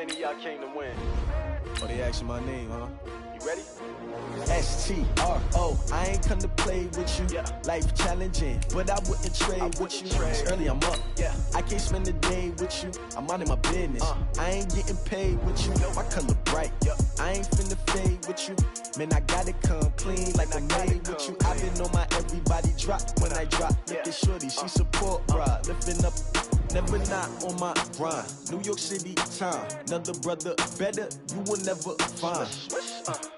many of y'all came to win? Oh, they asking my name, huh? You ready? S-T-R-O, I ain't come to play with you. Yeah. Life challenging, but I wouldn't trade with you. It's early, I'm up. Yeah. I can't spend the day with you. I'm minding my business. I ain't getting paid with you. My color bright. I ain't finna fade with you. Man, I gotta come clean like I made with you. I've been on my everybody drop when I drop. Look at shorty, she support rod. Lifting up, never not on my grind. New York City time. Another brother better, you will never find.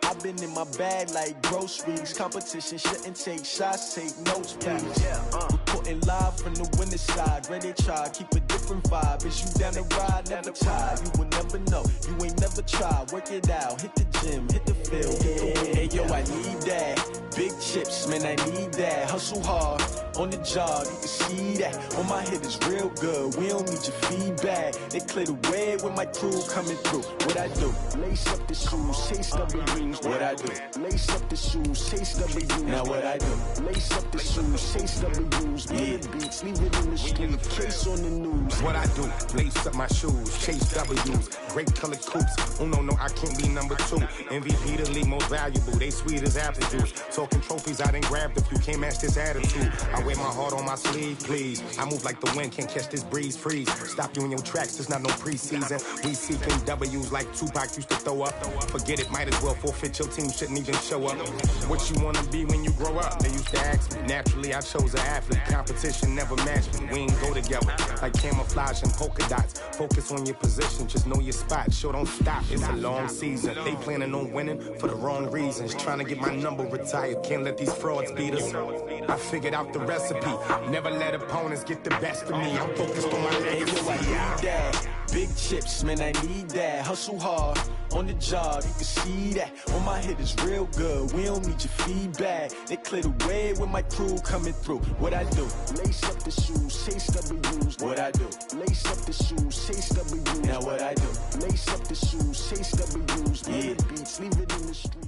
I've been in my bag like groceries. Competition shouldn't take shots, take notes, please. Reporting live from the winning side. Ready to try, keep a different vibe. Is you down the ride, never tired. You will never know, you ain't never tried. Work it out, hit the gym, hit the field. Hey yo, I need that. Big chips, man, I need that. Hustle hard, on the job, you can see that. On my head is real good, we don't need your feedback. They clear the way with my crew coming through. What I do? Lace up the shoes, chase W's. What I do? Lace up the shoes, chase W's. Now what I do? Lace up the shoes, chase W's. Yeah, beats, leave it in the street, case on the news. What I do? Lace up my shoes, chase W's. Great colored coops. Oh no, I can't be number 2. MVP the league most valuable. They sweet as apple juice. Talking trophies, I done grabbed a few. Can't match this attitude. I wear my heart on my sleeve, please. I move like the wind, can't catch this breeze. Freeze. Stop you in your tracks. There's not no preseason. We seeking W's like Tupac used to throw up. Forget it, might as well forfeit. Your team shouldn't even show up. What you wanna be when you grow up? They used to ask me. Naturally, I chose an athlete. Competition never matched me. We ain't go together like camouflage and polka dots. Focus on your position, just know your spot. Sure, don't stop. It's a long season. They planning on winning for the wrong reasons. Trying to get my number retired. Can't let these frauds beat us. I figured out the recipe. Never let opponents get the best of me. I'm focused on my legacy. I need that. Big chips, man, I need that. Hustle hard, on the job, you can see that. On my head is real good, we don't need your feedback. They clear the way with my crew coming through. What I do? Lace up the shoes, chase W's. What I do? Lace up the shoes, chase W's. Now what I do? Lace up the shoes, chase W's. Yeah, beats, leave it in the street.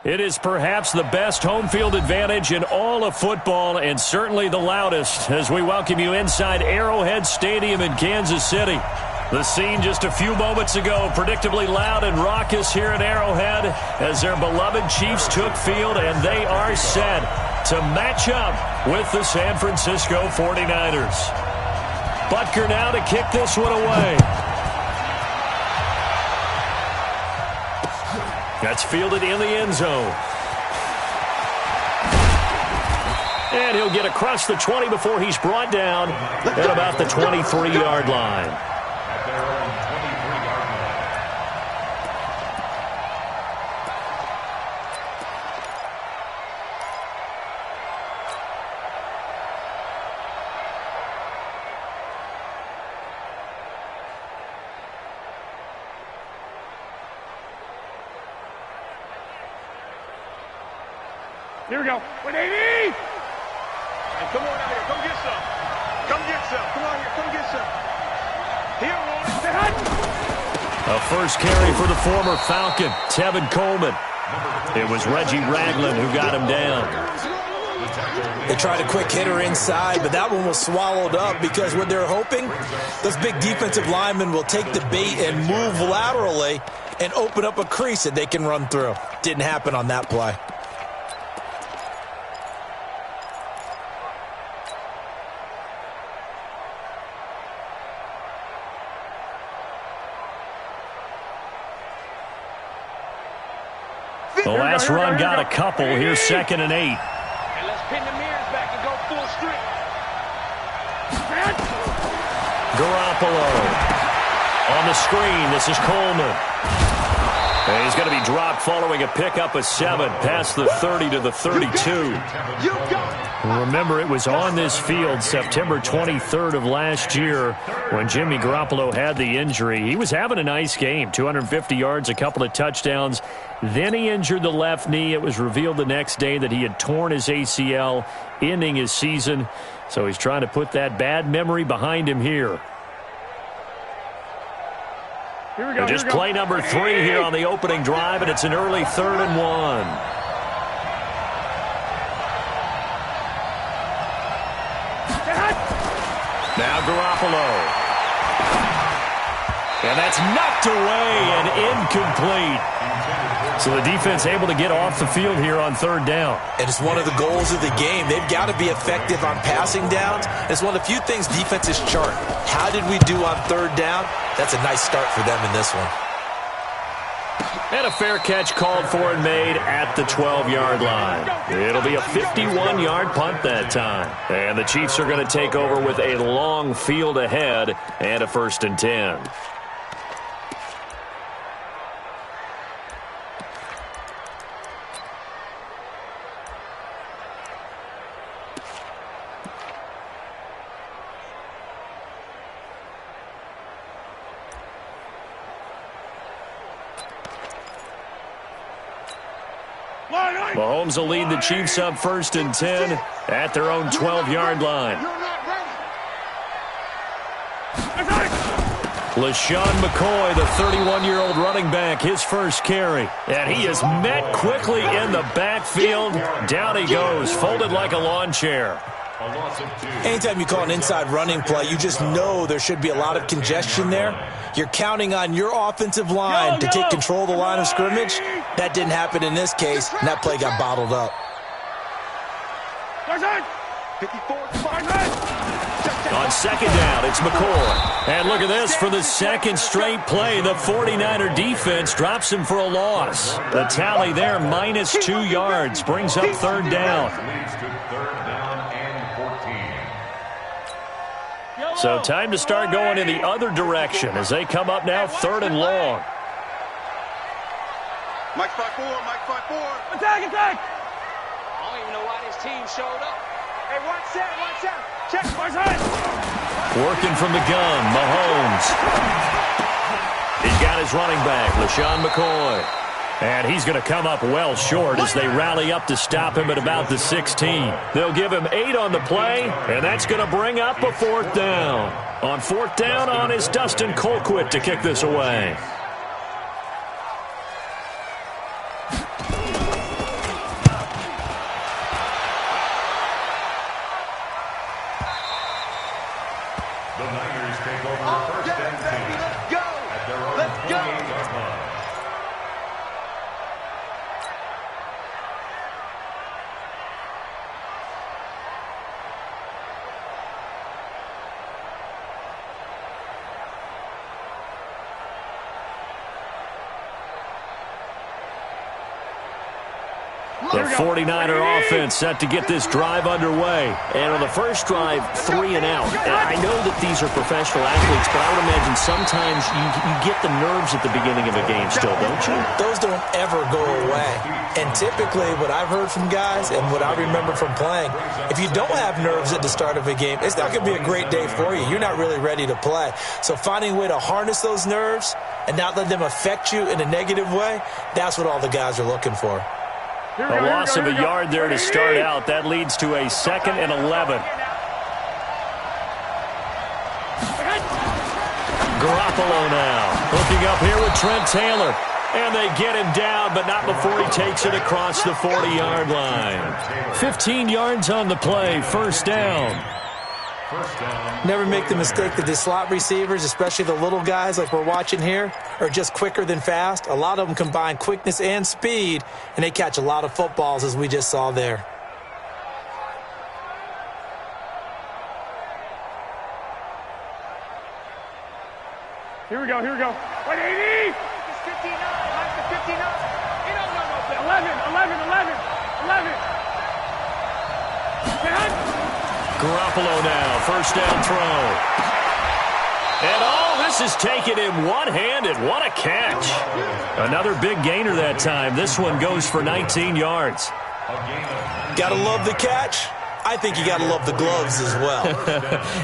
It is perhaps the best home field advantage in all of football and certainly the loudest as we welcome you inside Arrowhead Stadium in Kansas City. The scene just a few moments ago, predictably loud and raucous here at Arrowhead as their beloved Chiefs took field and they are set to match up with the San Francisco 49ers. Butker now to kick this one away. That's fielded in the end zone. And he'll get across the 20 before he's brought down at about the 23-yard line. Here we go. 180! And come on out here. Come get some. Come get some. Come on here. Come get some. Here, Roy. A first carry for the former Falcon, Tevin Coleman. It was Reggie Ragland who got him down. They tried a quick hitter inside, but that one was swallowed up because what they're hoping, those big defensive linemen will take the bait and move laterally and open up a crease that they can run through. Didn't happen on that play. The last run got a couple. Here's 2nd and 8. And let's pin the mirrors back and go full strip. Garoppolo. On the screen, this is Coleman. And he's going to be dropped following a pickup of 7 past the 30 to the 32. Remember, it was on this field September 23rd of last year when Jimmy Garoppolo had the injury. He was having a nice game, 250 yards, a couple of touchdowns. Then he injured the left knee. It was revealed the next day that he had torn his ACL, ending his season. So he's trying to put that bad memory behind him here. Here we go. Just play number 3 here on the opening drive, and it's an early 3rd and 1. Now Garoppolo. And that's knocked away and incomplete. So the defense able to get off the field here on third down. And it's one of the goals of the game. They've got to be effective on passing downs. It's one of the few things defenses chart. How did we do on third down? That's a nice start for them in this one. And a fair catch called for and made at the 12-yard line. It'll be a 51-yard punt that time. And the Chiefs are going to take over with a long field ahead and a 1st and 10. Mahomes will lead the Chiefs up 1st and 10 at their own 12-yard line. LaShawn McCoy, the 31-year-old running back, his first carry. And he is met quickly in the backfield. Down he goes, folded like a lawn chair. Anytime you call an inside running play, you just know there should be a lot of congestion there. You're counting on your offensive line to take control of the line of scrimmage. That didn't happen in this case, and that play got bottled up. On second down, it's McCoy. And look at this, for the second straight play, the 49er defense drops him for a loss. The tally there, -2 yards, brings up third down. So time to start going in the other direction as they come up now 3rd and long. Moutt54, Moutt54. Attack, attack! I don't even know why this team showed up. Hey, watch out. Check, watch out. Working from the gun, Mahomes. He's got his running back, LaShawn McCoy. And he's going to come up well short as they rally up to stop him at about the 16. They'll give him 8 on the play, and that's going to bring up a 4th down. On 4th down on is Dustin Colquitt to kick this away. The Niners take over 1st and 10. Let's go! Let's go! The 49er offense set to get this drive underway. And on the first drive, 3 and out. And I know that these are professional athletes, but I would imagine sometimes you get the nerves at the beginning of a game still, don't you? Those don't ever go away. And typically what I've heard from guys and what I remember from playing, if you don't have nerves at the start of a game, it's not going to be a great day for you. You're not really ready to play. So finding a way to harness those nerves and not let them affect you in a negative way, that's what all the guys are looking for. A loss of a yard there to start out. That leads to a 2nd and 11. Garoppolo now. Looking up here with Trent Taylor. And they get him down, but not before he takes it across the 40-yard line. 15 yards on the play. 1st down. Never make the mistake that the slot receivers, especially the little guys like we're watching here, are just quicker than fast. A lot of them combine quickness and speed, and they catch a lot of footballs, as we just saw there. Here we go. Wait, 80! It's 59. Mike the 59. No. 11. Garoppolo now, 1st down throw. And this is taken in one-handed. What a catch. Another big gainer that time. This one goes for 19 yards. Gotta love the catch. I think you gotta love the gloves as well.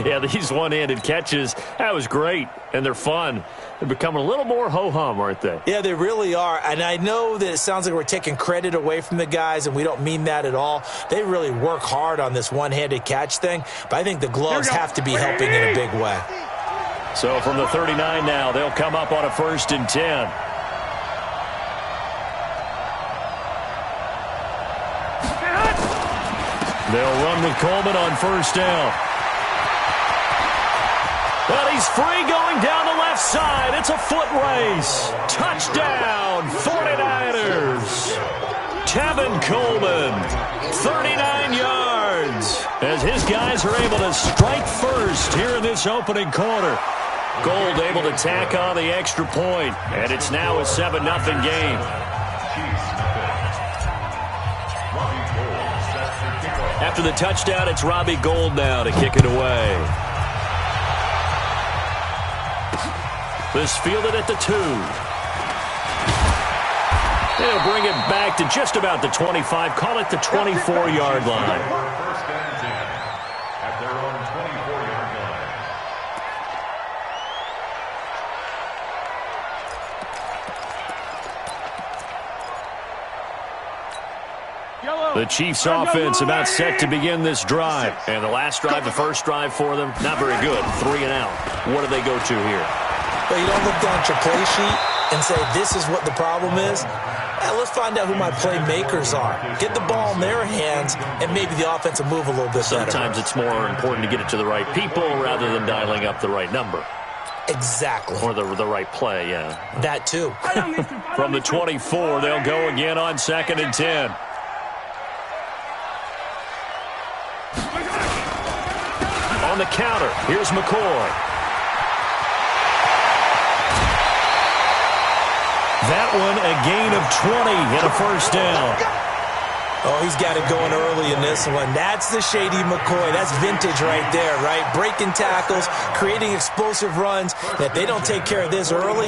Yeah, these one-handed catches, that was great, and they're fun. They're becoming a little more ho-hum, aren't they? Yeah, they really are, and I know that it sounds like we're taking credit away from the guys, and we don't mean that at all. They really work hard on this one-handed catch thing, but I think the gloves have to be helping in a big way. So from the 39 now, they'll come up on a 1st and 10. They'll run with Coleman on 1st down. And he's free going down the left side. It's a foot race. Touchdown, 49ers. Tevin Coleman, 39 yards, as his guys are able to strike first here in this opening quarter. Gold able to tack on the extra point, and it's now a 7-0 game. After the touchdown, it's Robbie Gould now to kick it away. This fielded at the 2. They'll bring it back to just about the 25. Call it the 24-yard line. First and 10 at their own 24-yard line. The Chiefs' offense about set to begin this drive. And the last drive, the first drive for them, not very good. 3 and out. What do they go to here? Well, you don't look down at your play sheet and say, this is what the problem is. Let's find out who my playmakers are. Get the ball in their hands, and maybe the offense will move a little bit better. Sometimes it's more important to get it to the right people rather than dialing up the right number. Exactly. Or the right play, yeah. That too. From the 24, they'll go again on 2nd and 10. On the counter, here's McCoy. That one a gain of 20 and a first down. Oh, he's got it going early in this one. That's the shady McCoy. That's vintage right there, right? Breaking tackles, creating explosive runs. And if they don't take care of this early,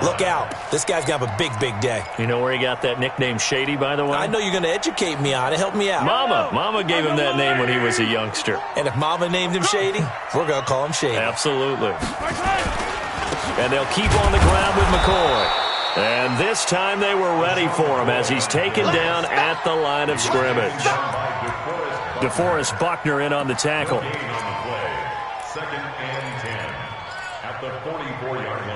look out. This guy's going to have a big, big day. You know where he got that nickname Shady, by the way? I know you're going to educate me on it. Help me out. Mama gave him that name when he was a youngster. And if Mama named him Shady, we're going to call him Shady. Absolutely. And they'll keep on the ground with McCoy. And this time they were ready for him as he's taken down at the line of scrimmage. DeForest Buckner in on the tackle. 2nd and 10 at the 44-yard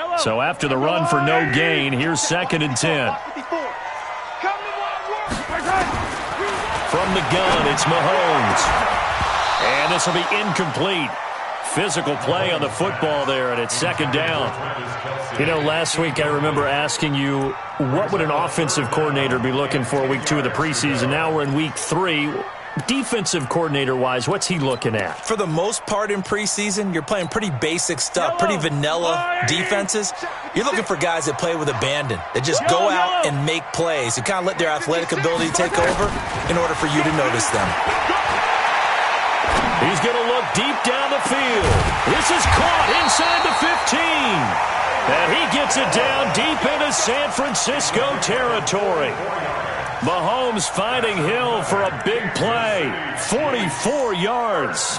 line. So after the run for no gain, here's 2nd and 10. From the gun, it's Mahomes. And this will be incomplete. Physical play on the football there, and it's 2nd down. You know, last week I remember asking you, what would an offensive coordinator be looking for week 2 of the preseason? Now we're in week 3. Defensive coordinator-wise, what's he looking at? For the most part in preseason, you're playing pretty basic stuff, pretty vanilla defenses. You're looking for guys that play with abandon, that just go out and make plays, and kind of let their athletic ability take over in order for you to notice them. He's going to look deep down the field. This is caught inside the 15. And he gets it down deep into San Francisco territory. Mahomes finding Hill for a big play. 44 yards.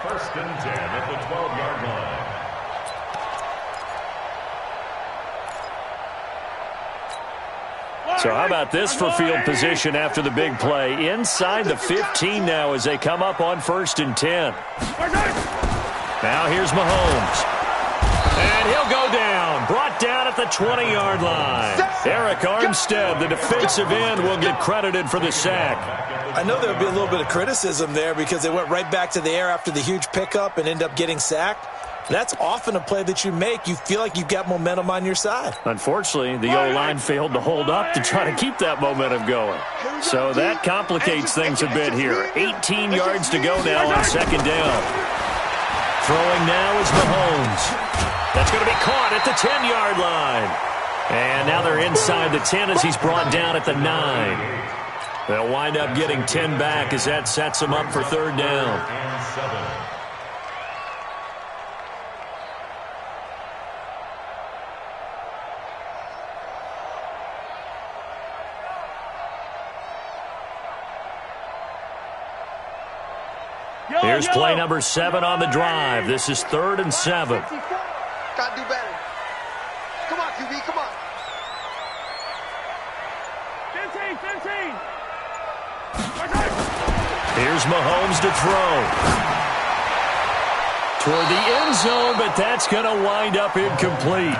1st and 10 at the 12-yard line. So how about this for field position after the big play? Inside the 15 now as they come up on 1st and 10. Now here's Mahomes. And he'll go down. Brought down at the 20-yard line. Eric Armstead, the defensive end, will get credited for the sack. I know there'll be a little bit of criticism there because they went right back to the air after the huge pickup and end up getting sacked. That's often a play that you make. You feel like you've got momentum on your side. Unfortunately, the O-line failed to hold up to try to keep that momentum going. So that complicates things a bit here. 18 yards to go now on 2nd down. Throwing now is Mahomes. That's going to be caught at the 10-yard line. And now they're inside the 10 as he's brought down at the 9. They'll wind up getting 10 back as that sets them up for 3rd down. And 7. Here's play number 7 on the drive. This is 3rd and 7. Gotta do better. Come on, QB, come on. 15. Here's Mahomes to throw. Toward the end zone, but that's going to wind up incomplete.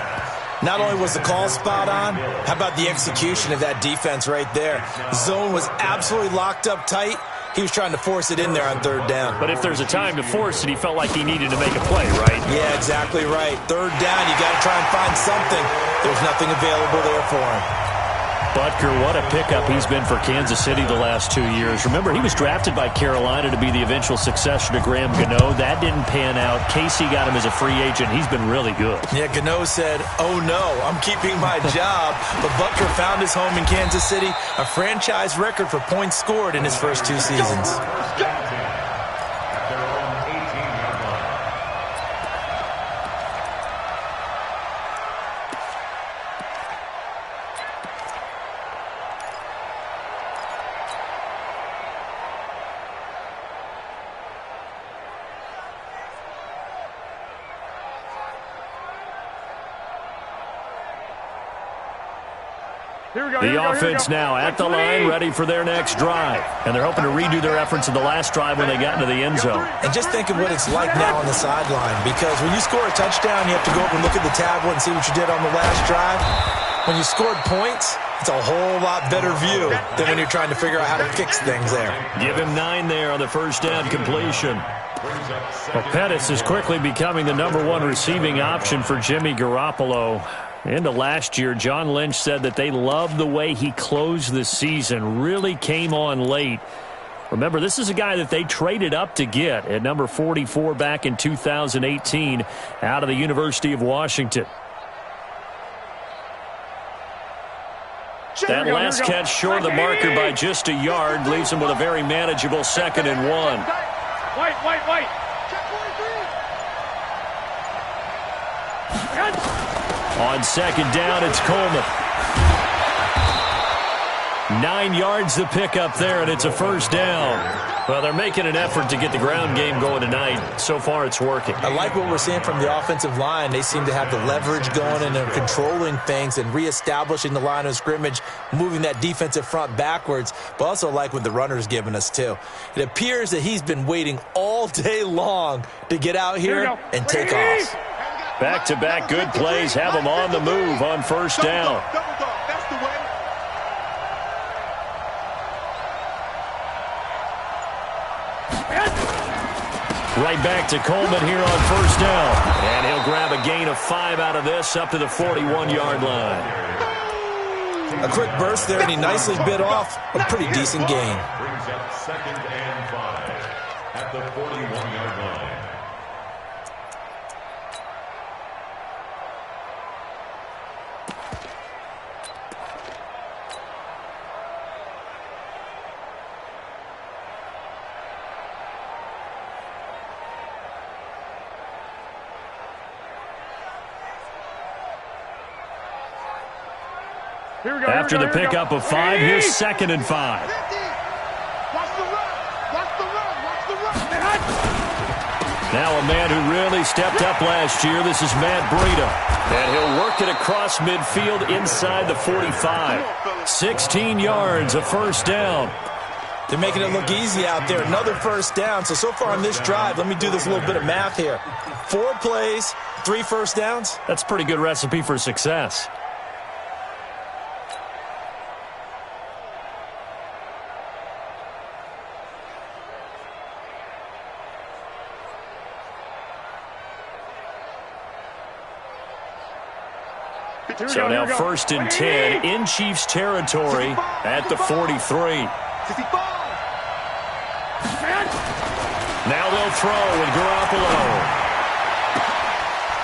Not only was the call spot on, how about the execution of that defense right there? Zone was absolutely locked up tight. He was trying to force it in there on third down. But if there's a time to force it, he felt like he needed to make a play, right? Yeah, exactly right. Third down, you got to try and find something. There's nothing available there for him. Butker, what a pickup he's been for Kansas City the last 2 years. Remember, he was drafted by Carolina to be the eventual successor to Graham Gano. That didn't pan out. Casey got him as a free agent. He's been really good. Yeah, Gano said, oh no, I'm keeping my job. But Butker found his home in Kansas City, a franchise record for points scored in his first 2 seasons. The offense now at the line, ready for their next drive. And they're hoping to redo their efforts in the last drive when they got into the end zone. And just think of what it's like now on the sideline, because when you score a touchdown, you have to go up and look at the tablet and see what you did on the last drive. When you scored points, it's a whole lot better view than when you're trying to figure out how to fix things there. Give him 9 there on the first down completion. Well, Pettis is quickly becoming the #1 receiving option for Jimmy Garoppolo. Into last year, John Lynch said that they loved the way he closed the season, really came on late. Remember, this is a guy that they traded up to get at number 44 back in 2018 out of the University of Washington. That last catch short of the marker by just a yard leaves him with a very manageable 2nd and 1. White. On 2nd down, it's Coleman. 9 yards to pick up there, and it's a first down. Well, they're making an effort to get the ground game going tonight. So far, it's working. I like what we're seeing from the offensive line. They seem to have the leverage going, and they're controlling things and reestablishing the line of scrimmage, moving that defensive front backwards, but also like what the runner's giving us, too. It appears that he's been waiting all day long to get out here and take off. Back-to-back good plays have them on the move on first down. That's the way. Right back to Coleman here on first down. And he'll grab a gain of 5 out of this up to the 41-yard line. A quick burst there, and he nicely bit off a pretty decent gain. Brings up 2nd and 5 at the 41-yard line. After the pickup of 5, here's 2nd and 5. Watch the run. Now a man who really stepped up last year. This is Matt Breida. And he'll work it across midfield inside the 45. 16 yards, a first down. They're making it look easy out there. Another first down. So far on this drive, let me do this little bit of math here. 4 plays, 3 first downs. That's a pretty good recipe for success. So now 1st and 10 in Chiefs territory at the 43. Now they'll throw with Garoppolo.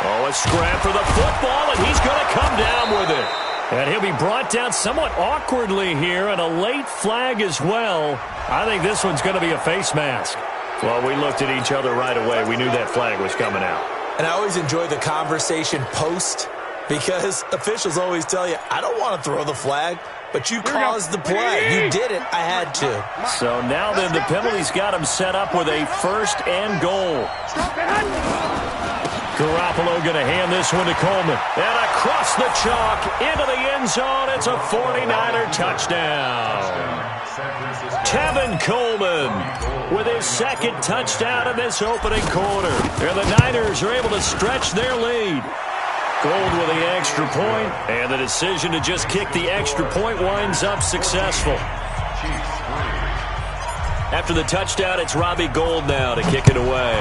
Oh, a scrap for the football, and he's going to come down with it. And he'll be brought down somewhat awkwardly here, and a late flag as well. I think this one's going to be a face mask. Well, we looked at each other right away. We knew that flag was coming out. And I always enjoy the conversation post, because officials always tell you, I don't want to throw the flag, but you caused the play. You did it. I had to. So now then the penalty's got him set up with a 1st and goal. Garoppolo going to hand this one to Coleman. And across the chalk into the end zone. It's a 49er touchdown. Tevin Coleman with his 2nd touchdown in this opening quarter. And the Niners are able to stretch their lead. Gold with the extra point, and the decision to just kick the extra point winds up successful. After the touchdown, it's Robbie Gould now to kick it away.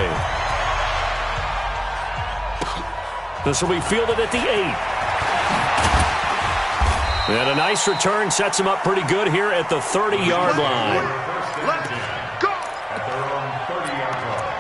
This will be fielded at the 8. And a nice return sets him up pretty good here at the 30-yard line. Let's go! At their own 30-yard line.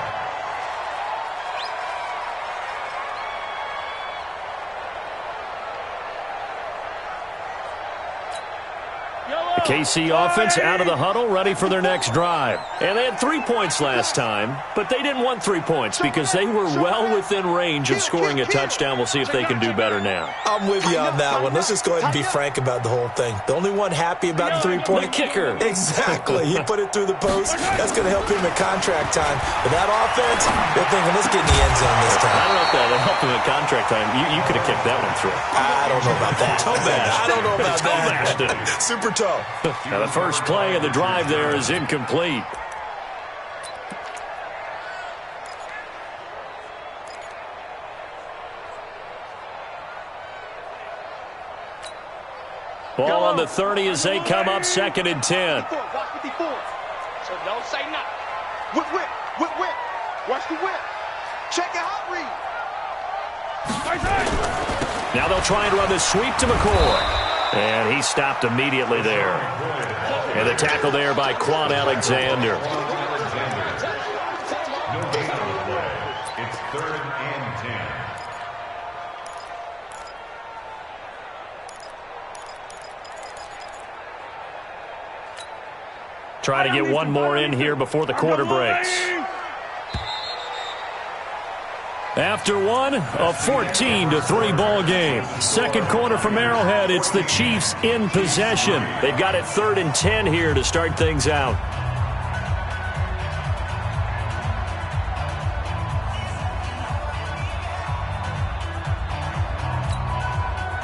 The KC offense out of the huddle, ready for their next drive. And they had 3 points last time, but they didn't want 3 points because they were well within range of scoring a touchdown. We'll see if they can do better now. I'm with you on that one. Let's just go ahead and be frank about the whole thing. The only one happy about the 3-point kicker. Exactly. He put it through the post. That's going to help him at contract time. But that offense, they're thinking, let's get in the end zone this time. I don't know if that helped him at contract time. You could have kicked that one through. I don't know about that. Toe bashed. I don't know about Toe bashed that. it. Super toe. Now the first play of the drive there is incomplete. Ball on the 30 as they come up 2nd and 10. Watch 54. So don't say nothing. Whip, whip, whip, whip. Watch the whip. Check it out, read. Now they'll try and run this sweep to McCoy. And he stopped immediately there. And the tackle there by Quan Alexander. No gain on the play. It's 3rd and 10. Trying to get one more in here before the quarter breaks. After one, a 14-3 ball game. Second quarter from Arrowhead. It's the Chiefs in possession. They've got it 3rd and 10 here to start things out.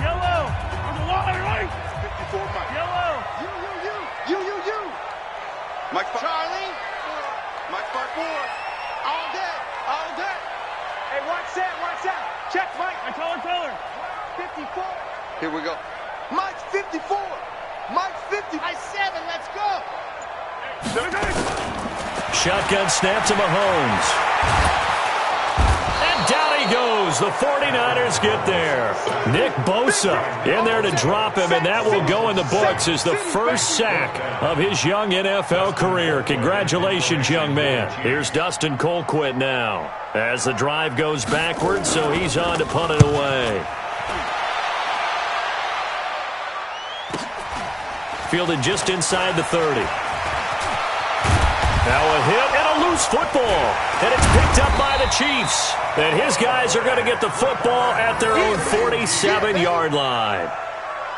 Yellow. On the line, right? 54, Mike. Yellow. You. Mike, Charlie. Mike, 4. All day. Hey, watch that. Check, Mike. I told her. 54. Here we go. Mike's 54. Mike's 50. I 7. Let's go. Shotgun snap to Mahomes. And down he goes. The 49ers get there. Nick Bosa in there to drop him, and that will go in the books as the first sack of his young NFL career. Congratulations, young man. Here's Dustin Colquitt now as the drive goes backwards, so he's on to punt it away. Fielded just inside the 30. Now a hit and a loose football. And it's picked up by the Chiefs. And his guys are going to get the football at their own 47-yard line.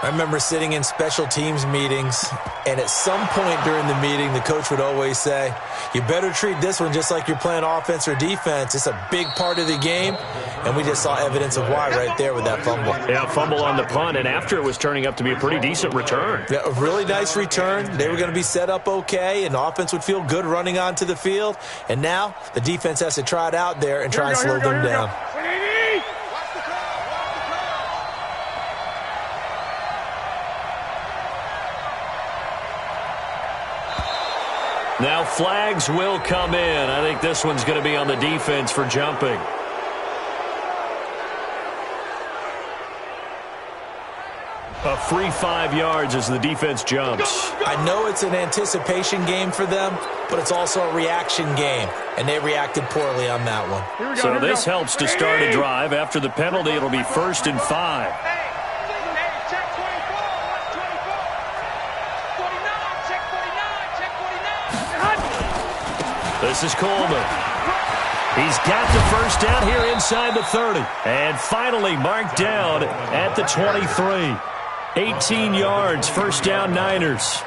I remember sitting in special teams meetings, and at some point during the meeting, the coach would always say, you better treat this one just like you're playing offense or defense. It's a big part of the game, and we just saw evidence of why right there with that fumble. Yeah, fumble on the punt, and after it was turning up to be a pretty decent return. Yeah, a really nice return. They were going to be set up okay, and the offense would feel good running onto the field. And now the defense has to try it out there and try and slow them down. Now flags will come in. I think this one's going to be on the defense for jumping. A free 5 yards as the defense jumps. I know it's an anticipation game for them, but it's also a reaction game, and they reacted poorly on that one. So this helps to start a drive. After the penalty, it'll be 1st and 5. This is Coleman. He's got the first down here inside the 30. And finally marked down at the 23. 18 yards, first down Niners.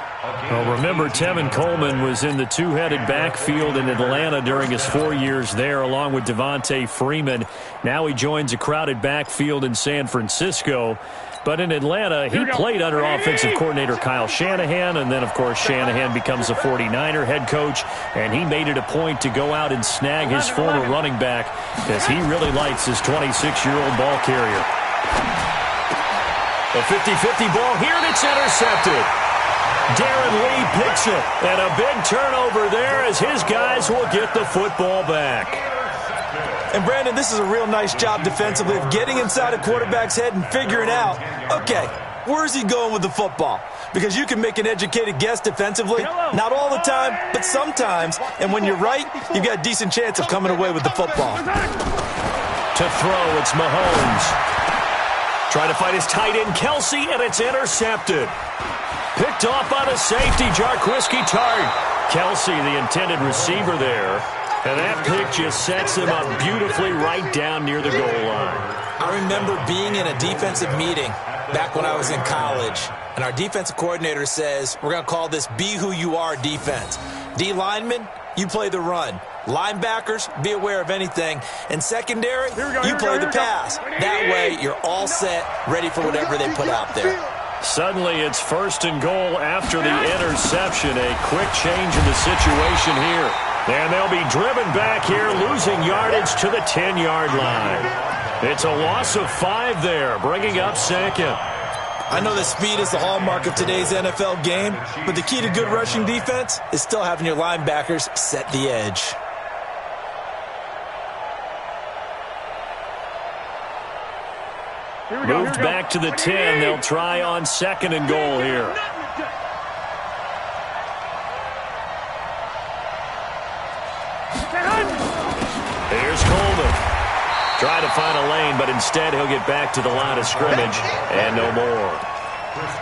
Well, remember, Tevin Coleman was in the two-headed backfield in Atlanta during his 4 years there, along with Devontae Freeman. Now he joins a crowded backfield in San Francisco. But in Atlanta, he played under offensive coordinator Kyle Shanahan, and then, of course, Shanahan becomes a 49er head coach, and he made it a point to go out and snag his former running back because he really likes his 26-year-old ball carrier. A 50-50 ball here, and it's intercepted. Darren Lee picks it, and a big turnover there as his guys will get the football back. And, Brandon, this is a real nice job defensively of getting inside a quarterback's head and figuring out, okay, where's he going with the football? Because you can make an educated guess defensively, not all the time, but sometimes. And when you're right, you've got a decent chance of coming away with the football. To throw, it's Mahomes. Trying to find his tight end, Kelsey, and it's intercepted. Picked off by the safety, Jarquiski Tart. Kelsey, the intended receiver there. And that pick just sets him up beautifully right down near the goal line. I remember being in a defensive meeting back when I was in college, and our defensive coordinator says, we're going to call this Be Who You Are defense. D linemen, you play the run. Linebackers, be aware of anything. And secondary, you play the pass. That way, you're all set, ready for whatever they put out there. Suddenly, it's 1st and goal after the interception. A quick change in the situation here. And they'll be driven back here, losing yardage to the 10-yard line. It's a loss of 5 there, bringing up 2nd. I know that speed is the hallmark of today's NFL game, but the key to good rushing defense is still having your linebackers set the edge. Moved back to the 10. They'll try on 2nd and goal here. Here's Coleman. Try to find a lane, but instead he'll get back to the line of scrimmage and no more.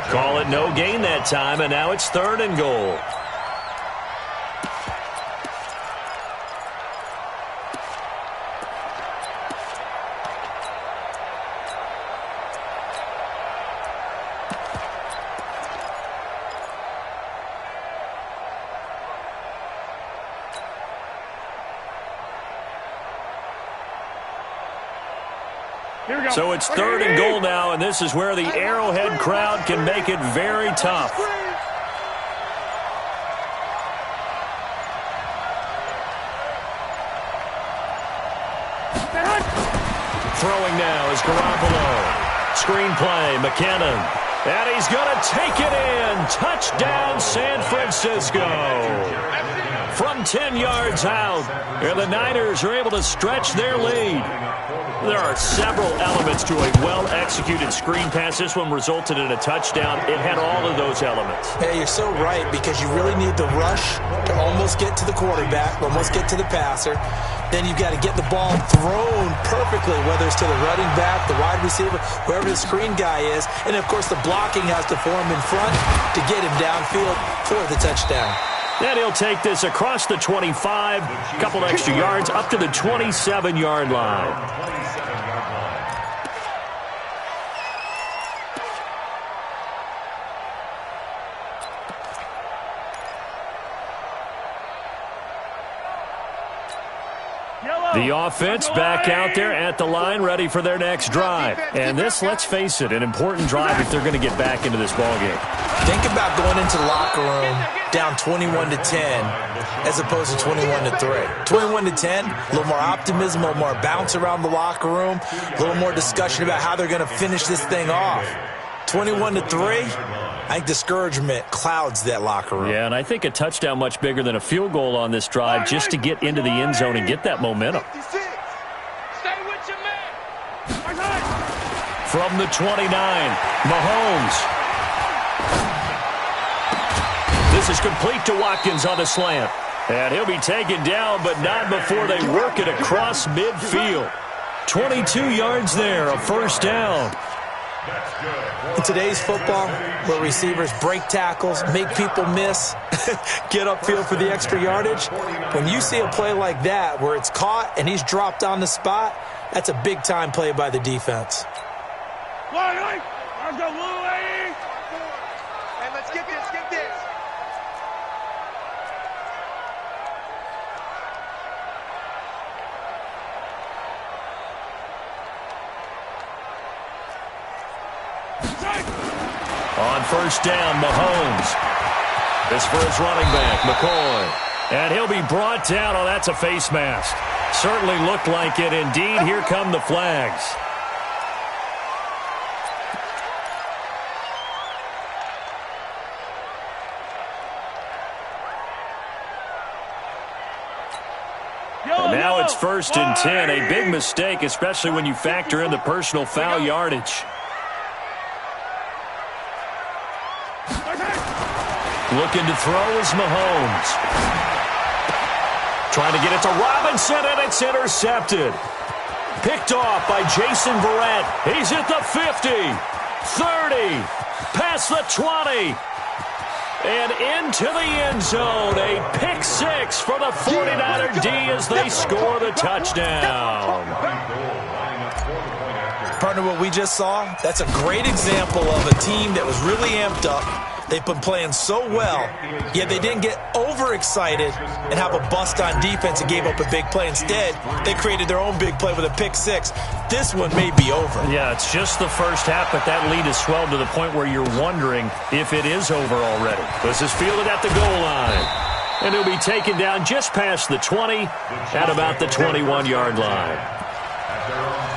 Call it no gain that time, and now it's 3rd and goal. So it's 3rd and goal now, and this is where the Arrowhead crowd can make it very tough. Throwing now is Garoppolo. Screenplay, McKinnon. And he's going to take it in. Touchdown, San Francisco. From 10 yards out, and the Niners are able to stretch their lead. There are several elements to a well-executed screen pass. This one resulted in a touchdown. It had all of those elements. Hey, you're so right, because you really need the rush to almost get to the quarterback, almost get to the passer. Then you've got to get the ball thrown perfectly, whether it's to the running back, the wide receiver, whoever the screen guy is. And, of course, the blocking has to form in front to get him downfield for the touchdown. And he'll take this across the 25, a couple extra yards, up to the 27-yard line. The offense back out there at the line, ready for their next drive. And this, let's face it, an important drive if they're going to get back into this ballgame. Think about going into the locker room down 21-10 as opposed to 21-3. 21-10, a little more optimism, a little more bounce around the locker room, a little more discussion about how they're going to finish this thing off. 21-3, I think discouragement clouds that locker room. Yeah, and I think a touchdown much bigger than a field goal on this drive just to get into the end zone and get that momentum. Stay with your man. From the 29, Mahomes. This is complete to Watkins on the slant. And he'll be taken down, but not before they work it across midfield. 22 yards there, a 1st down. In today's football, where receivers break tackles, make people miss, get upfield for the extra yardage, when you see a play like that where it's caught and he's dropped on the spot, that's a big-time play by the defense. Let's go, Louie! And let's get this, get this. On 1st down, Mahomes. This for his running back, McCoy. And he'll be brought down. Oh, that's a face mask. Certainly looked like it. Indeed, here come the flags. And now it's 1st and 10. A big mistake, especially when you factor in the personal foul yardage. Looking to throw is Mahomes. Trying to get it to Robinson, and it's intercepted. Picked off by Jason Verrett. He's at the 50, 30, past the 20, and into the end zone. A pick six for the 49er D as they score the touchdown. Partner, what we just saw, that's a great example of a team that was really amped up. They've been playing so well, yet they didn't get overexcited and have a bust on defense and gave up a big play. Instead, they created their own big play with a pick six. This one may be over. Yeah, it's just the first half, but that lead has swelled to the point where you're wondering if it is over already. This is fielded at the goal line. And he'll be taken down just past the 20 at about the 21-yard line. At their own 21-yard line.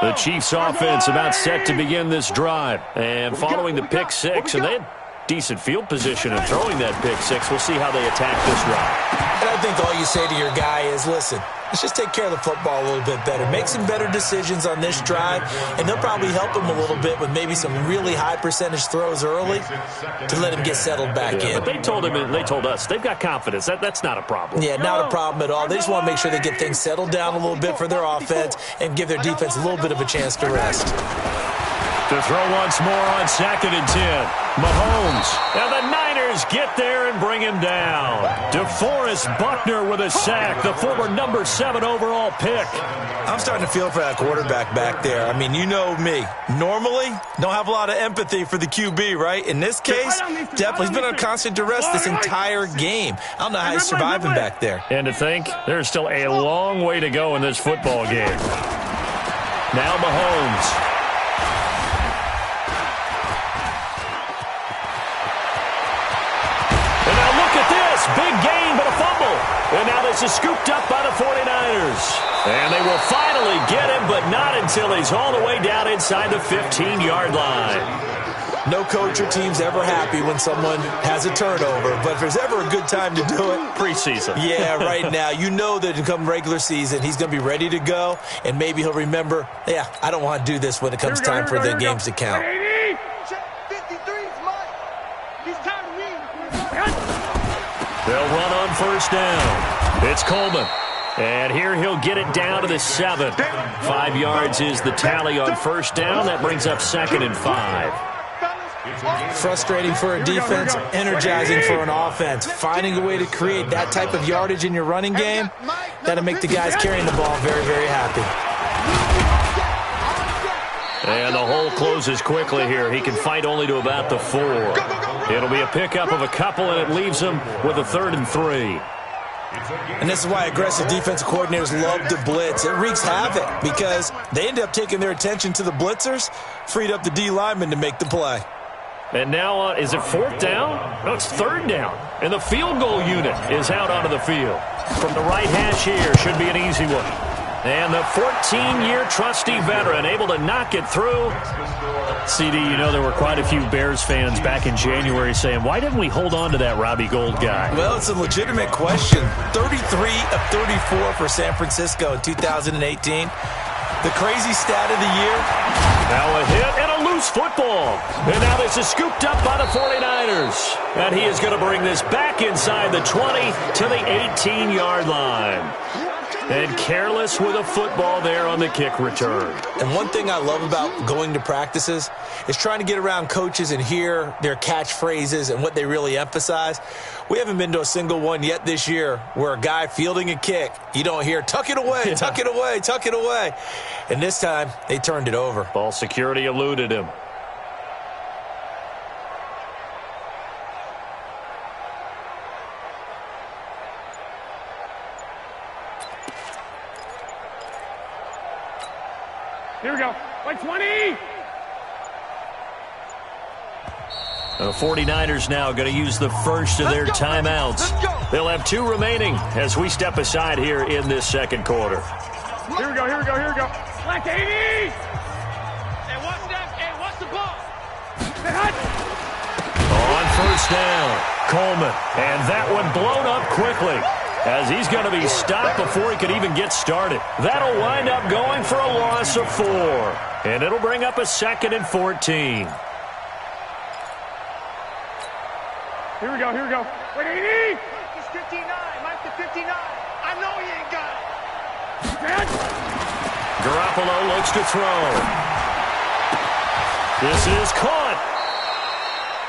The Chiefs offense about set to begin this drive. And following the pick six, and they had decent field position in throwing that pick six. We'll see how they attack this drive. And I think all you say to your guy is, listen, let's just take care of the football a little bit better. Make some better decisions on this drive, and they'll probably help him a little bit with maybe some really high percentage throws early to let him get settled back in. But they told him, and they told us, they've got confidence. That's not a problem. Yeah, not a problem at all. They just want to make sure they get things settled down a little bit for their offense and give their defense a little bit of a chance to rest. To throw once more on 2nd and 10. Mahomes. And the Niners get there and bring him down. DeForest Buckner with a sack, the former number 7 overall pick. I'm starting to feel for that quarterback back there. I mean, you know me. Normally, don't have a lot of empathy for the QB, right? In this case, definitely he's been on constant duress this entire game. I don't know how he's surviving back there. And to think, there's still a long way to go in this football game. Now Mahomes. Big gain, but a fumble. And now this is scooped up by the 49ers. And they will finally get him, but not until he's all the way down inside the 15-yard line. No coach or team's ever happy when someone has a turnover, but if there's ever a good time to do it, preseason. Yeah, right now. You know that come regular season, he's going to be ready to go, and maybe he'll remember, yeah, I don't want to do this when it comes time for the games to count. They'll run on 1st down. It's Coleman. And here he'll get it down to the 7. 5 yards is the tally on 1st down. That brings up 2nd and 5. Frustrating for a defense, energizing for an offense. Finding a way to create that type of yardage in your running game, that'll make the guys carrying the ball very, very happy. And the hole closes quickly here. He can fight only to about the 4. It'll be a pickup of a couple, and it leaves him with a 3rd and 3. And this is why aggressive defensive coordinators love to blitz. It wreaks havoc because they end up taking their attention to the blitzers, freed up the D lineman to make the play. And now, is it 4th down? No, it's 3rd down. And the field goal unit is out onto the field. From the right hash here, should be an easy one. And the 14-year trusty veteran able to knock it through. CD, you know there were quite a few Bears fans back in January saying, why didn't we hold on to that Robbie Gould guy? Well, it's a legitimate question. 33 of 34 for San Francisco in 2018. The crazy stat of the year. Now a hit and a loose football. And now this is scooped up by the 49ers. And he is going to bring this back inside the 20 to the 18-yard line. And careless with a football there on the kick return. And one thing I love about going to practices is trying to get around coaches and hear their catchphrases and what they really emphasize. We haven't been to a single one yet this year where a guy fielding a kick, you don't hear, tuck it away, tuck it away, tuck it away. And this time, they turned it over. Ball security eluded him. Here we go. Like 20. The 49ers now going to use the first of their timeouts. They'll have 2 remaining as we step aside here in this second quarter. Here we go, here we go, here we go. Like 80. what's the ball? On first down, Coleman. And that one blown up quickly, as he's going to be stopped before he could even get started. That'll wind up going for a loss of 4. And it'll bring up a 2nd and 14. Here we go, here we go. Wait, 80! He's 59, Mike the 59. I know he ain't got it. Garoppolo looks to throw. This is caught.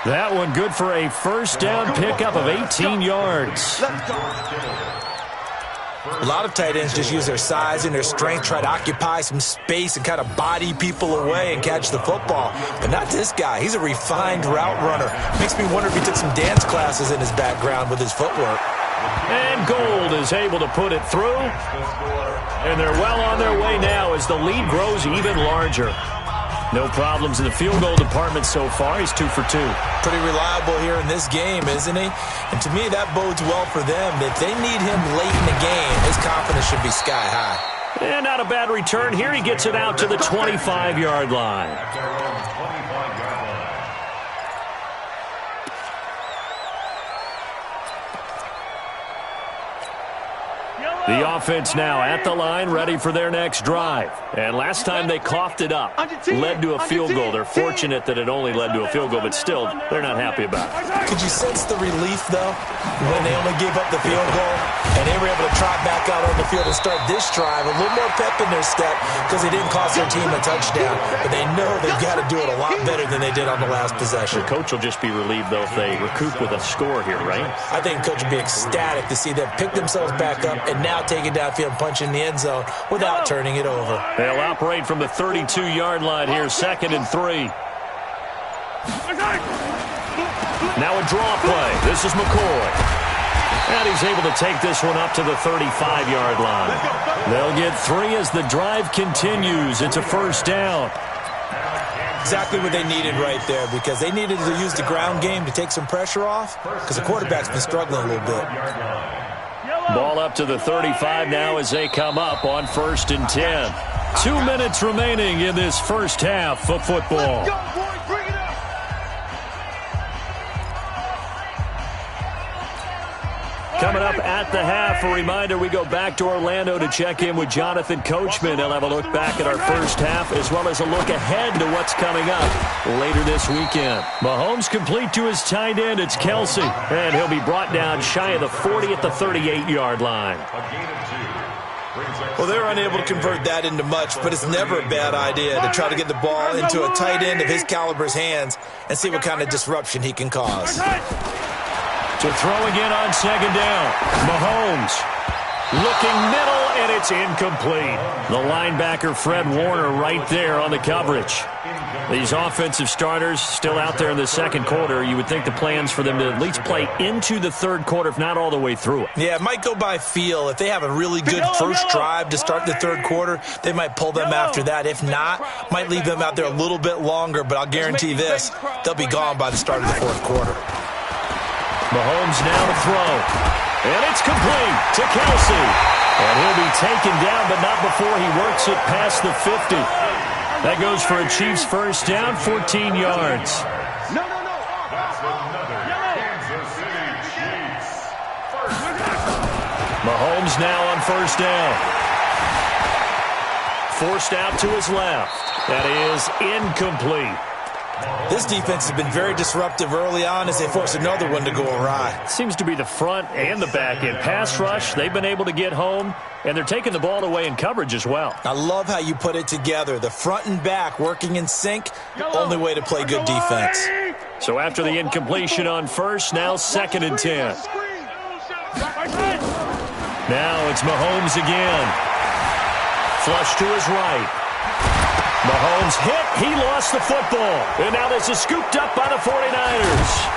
That one good for a first down pickup of 18 yards. A lot of tight ends just use their size and their strength, try to occupy some space and kind of body people away and catch the football. But not this guy. He's a refined route runner. Makes me wonder if he took some dance classes in his background with his footwork. And Gold is able to put it through. And they're well on their way now as the lead grows even larger. No problems in the field goal department so far. He's 2 for 2. Pretty reliable here in this game, isn't he? And to me, that bodes well for them. If they need him late in the game, his confidence should be sky high. And not a bad return here. He gets it out to the 25-yard line. The offense now at the line, ready for their next drive. And last time they coughed it up, led to a field goal. They're fortunate that it only led to a field goal, but still, they're not happy about it. Could you sense the relief, though, when they only gave up the field goal and they were able to trot back out on the field and start this drive? A little more pep in their step because they didn't cost their team a touchdown, but they know they've got to do it a lot better than they did on the last possession. The coach will just be relieved, though, if they recoup with a score here, right? I think the coach will be ecstatic to see them pick themselves back up and now take it downfield and punch in the end zone without turning it over. They'll operate from the 32-yard line here, 2nd and 3. Now a draw play. This is McCoy. And he's able to take this one up to the 35-yard line. They'll get 3 as the drive continues. It's a first down. Exactly what they needed right there, because they needed to use the ground game to take some pressure off because the quarterback's been struggling a little bit. Ball up to the 35 now as they come up on 1st and 10. 2 minutes remaining in this first half of football. Coming up at the half, a reminder, we go back to Orlando to check in with Jonathan Coachman. He'll have a look back at our first half as well as a look ahead to what's coming up later this weekend. Mahomes complete to his tight end. It's Kelsey, and he'll be brought down shy of the 40 at the 38-yard line. Well, they're unable to convert that into much, but it's never a bad idea to try to get the ball into a tight end of his caliber's hands and see what kind of disruption he can cause. To throw again on 2nd down. Mahomes looking middle, and it's incomplete. The linebacker, Fred Warner, right there on the coverage. These offensive starters still out there in the second quarter. You would think the plans for them to at least play into the third quarter, if not all the way through it. Yeah, it might go by feel. If they have a really good first drive to start the third quarter, they might pull them after that. If not, might leave them out there a little bit longer, but I'll guarantee this, they'll be gone by the start of the fourth quarter. Mahomes now to throw. And it's complete to Kelsey. And he'll be taken down, but not before he works it past the 50. That goes for a Chiefs first down, 14 yards. That's another Kansas City Chiefs first down. Mahomes now on first down. Forced out to his left. That is incomplete. This defense has been very disruptive early on as they force another one to go awry. Seems to be the front and the back end. Pass rush, they've been able to get home, and they're taking the ball away in coverage as well. I love how you put it together. The front and back working in sync, only way to play good defense. So after the incompletion on first, now 2nd and 10. Now it's Mahomes again. Flush to his right. Mahomes hit. He lost the football. And now this is scooped up by the 49ers.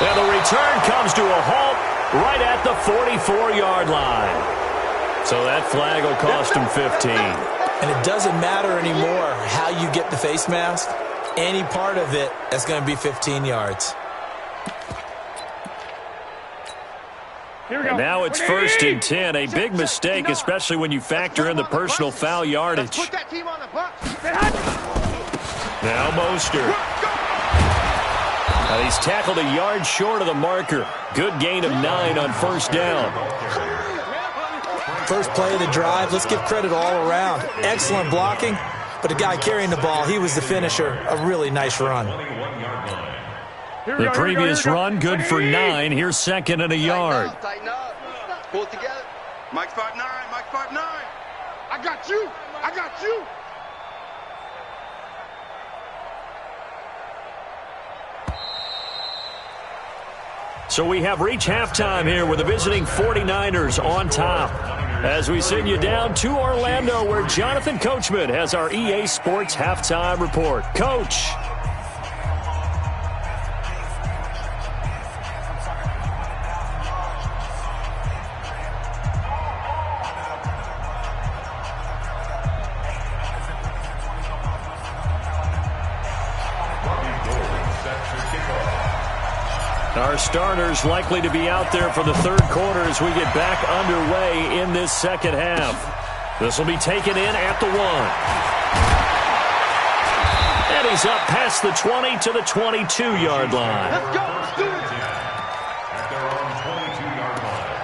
And the return comes to a halt right at the 44-yard line. So that flag will cost him 15. And it doesn't matter anymore how you get the face mask. Any part of it, that's going to be 15 yards. And now it's 1st and 10. A big mistake, especially when you factor in the personal foul yardage. Now Mostert. He's tackled a yard short of the marker. Good gain of 9 on first down. First play of the drive, let's give credit all around. Excellent blocking, but the guy carrying the ball, he was the finisher. A really nice run. The previous run, good for 9. Here's second and a yard. Tighten up. Pull it together. Mike 5'9", Mike 5'9". I got you. I got you. So we have reached halftime here with the visiting 49ers on top. As we send you down to Orlando, where Jonathan Coachman has our EA Sports halftime report. Coach. Our starters likely to be out there for the third quarter as we get back underway in this second half. This will be taken in at the 1. And he's up past the 20 to the 22-yard line. Let's go. Let's do it. At their own 22-yard line.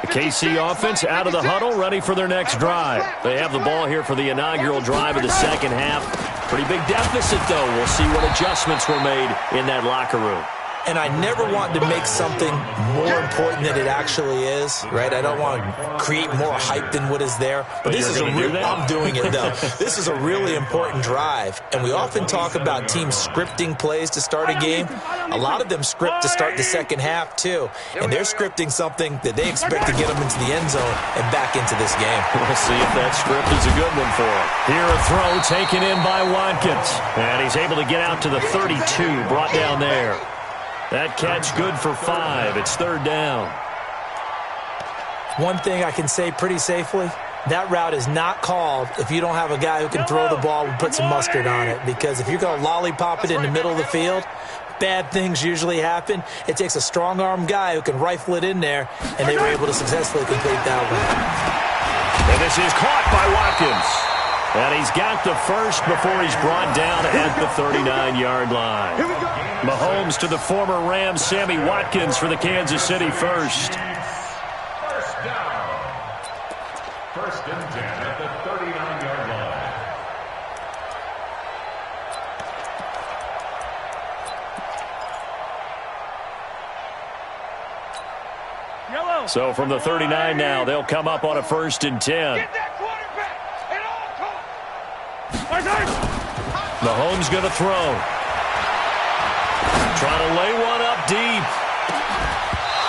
The KC offense out of the huddle, ready for their next drive. They have the ball here for the inaugural drive of the second half. Pretty big deficit, though. We'll see what adjustments were made in that locker room. And I never want to make something more important than it actually is, right? I don't want to create more hype than what is there. But this is I'm doing it, though. This is a really important drive. And we often talk about teams scripting plays to start a game. A lot of them script to start the second half, too. And they're scripting something that they expect to get them into the end zone and back into this game. We'll see if that script is a good one for him. Here a throw taken in by Watkins. And he's able to get out to the 32, brought down there. That catch good for 5. It's third down. One thing I can say pretty safely, that route is not called if you don't have a guy who can throw the ball and put some mustard on it. Because if you're going to lollipop it in the middle of the field, bad things usually happen. It takes a strong-arm guy who can rifle it in there, and they were able to successfully complete that one. And this is caught by Watkins. And he's got the first before he's brought down at the 39-yard line. Mahomes to the former Rams, Sammy Watkins for the Kansas City first. First down. First and 10 at the 39-yard line. Yellow. So from the 39 now, they'll come up on a first and 10. Get that quarterback at all costs. Mahomes going to throw. Trying to lay one up deep.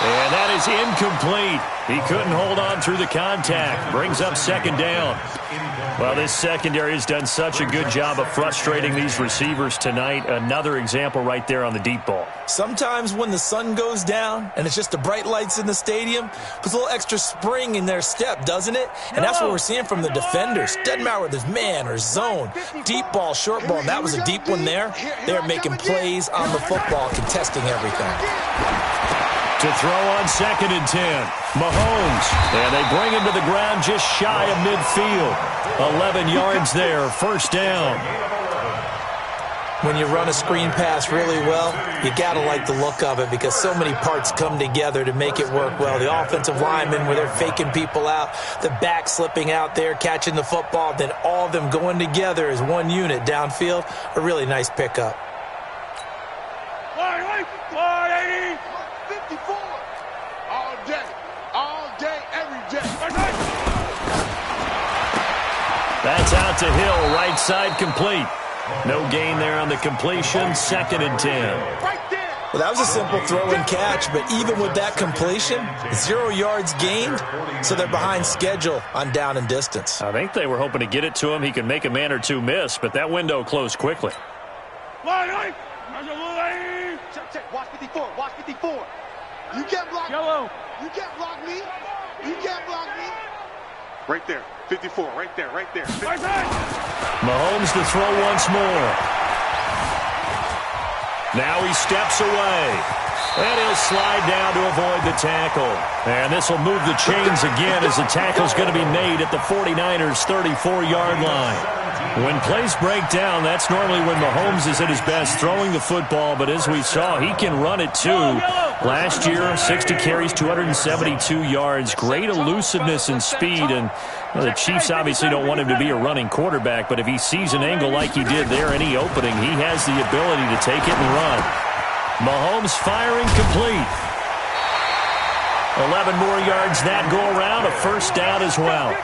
And that is incomplete. He couldn't hold on through the contact. Brings up second down. Well, this secondary has done such a good job of frustrating these receivers tonight. Another example right there on the deep ball. Sometimes when the sun goes down and it's just the bright lights in the stadium, puts a little extra spring in their step, doesn't it? And that's what we're seeing from the defenders. Doesn't matter whether it's man or zone, deep ball, short ball. And that was a deep one there. They're making plays on the football, contesting everything. To throw on second and 10. Mahomes. And they bring him to the ground just shy of midfield. 11 yards there. First down. When you run a screen pass really well, you got to like the look of it because so many parts come together to make it work well. The offensive linemen where they're faking people out, the back slipping out there, catching the football, then all of them going together as one unit downfield. A really nice pickup. 180. 54. All day, every day. That's out to Hill, right side complete. No gain there on the completion, second and 10. Right there. Well, that was a simple throw and catch, but even with that completion, 0 yards gained, so they're behind schedule on down and distance. I think they were hoping to get it to him. He could make a man or two miss, but that window closed quickly. Check. Watch 54. Watch 54. You can't block me. Yellow. You can't block me. You can't block me. Right there. 54. Right there. Right there. Mahomes to throw once more. Now he steps away. And he'll slide down to avoid the tackle. And this will move the chains again as the tackle's going to be made at the 49ers' 34-yard line. When plays break down, that's normally when Mahomes is at his best throwing the football. But as we saw, he can run it too. Last year, 60 carries, 272 yards. Great elusiveness and speed. And the Chiefs obviously don't want him to be a running quarterback. But if he sees an angle like he did there, any opening, he has the ability to take it and run. Mahomes firing complete. 11 more yards that go around, a first down as well.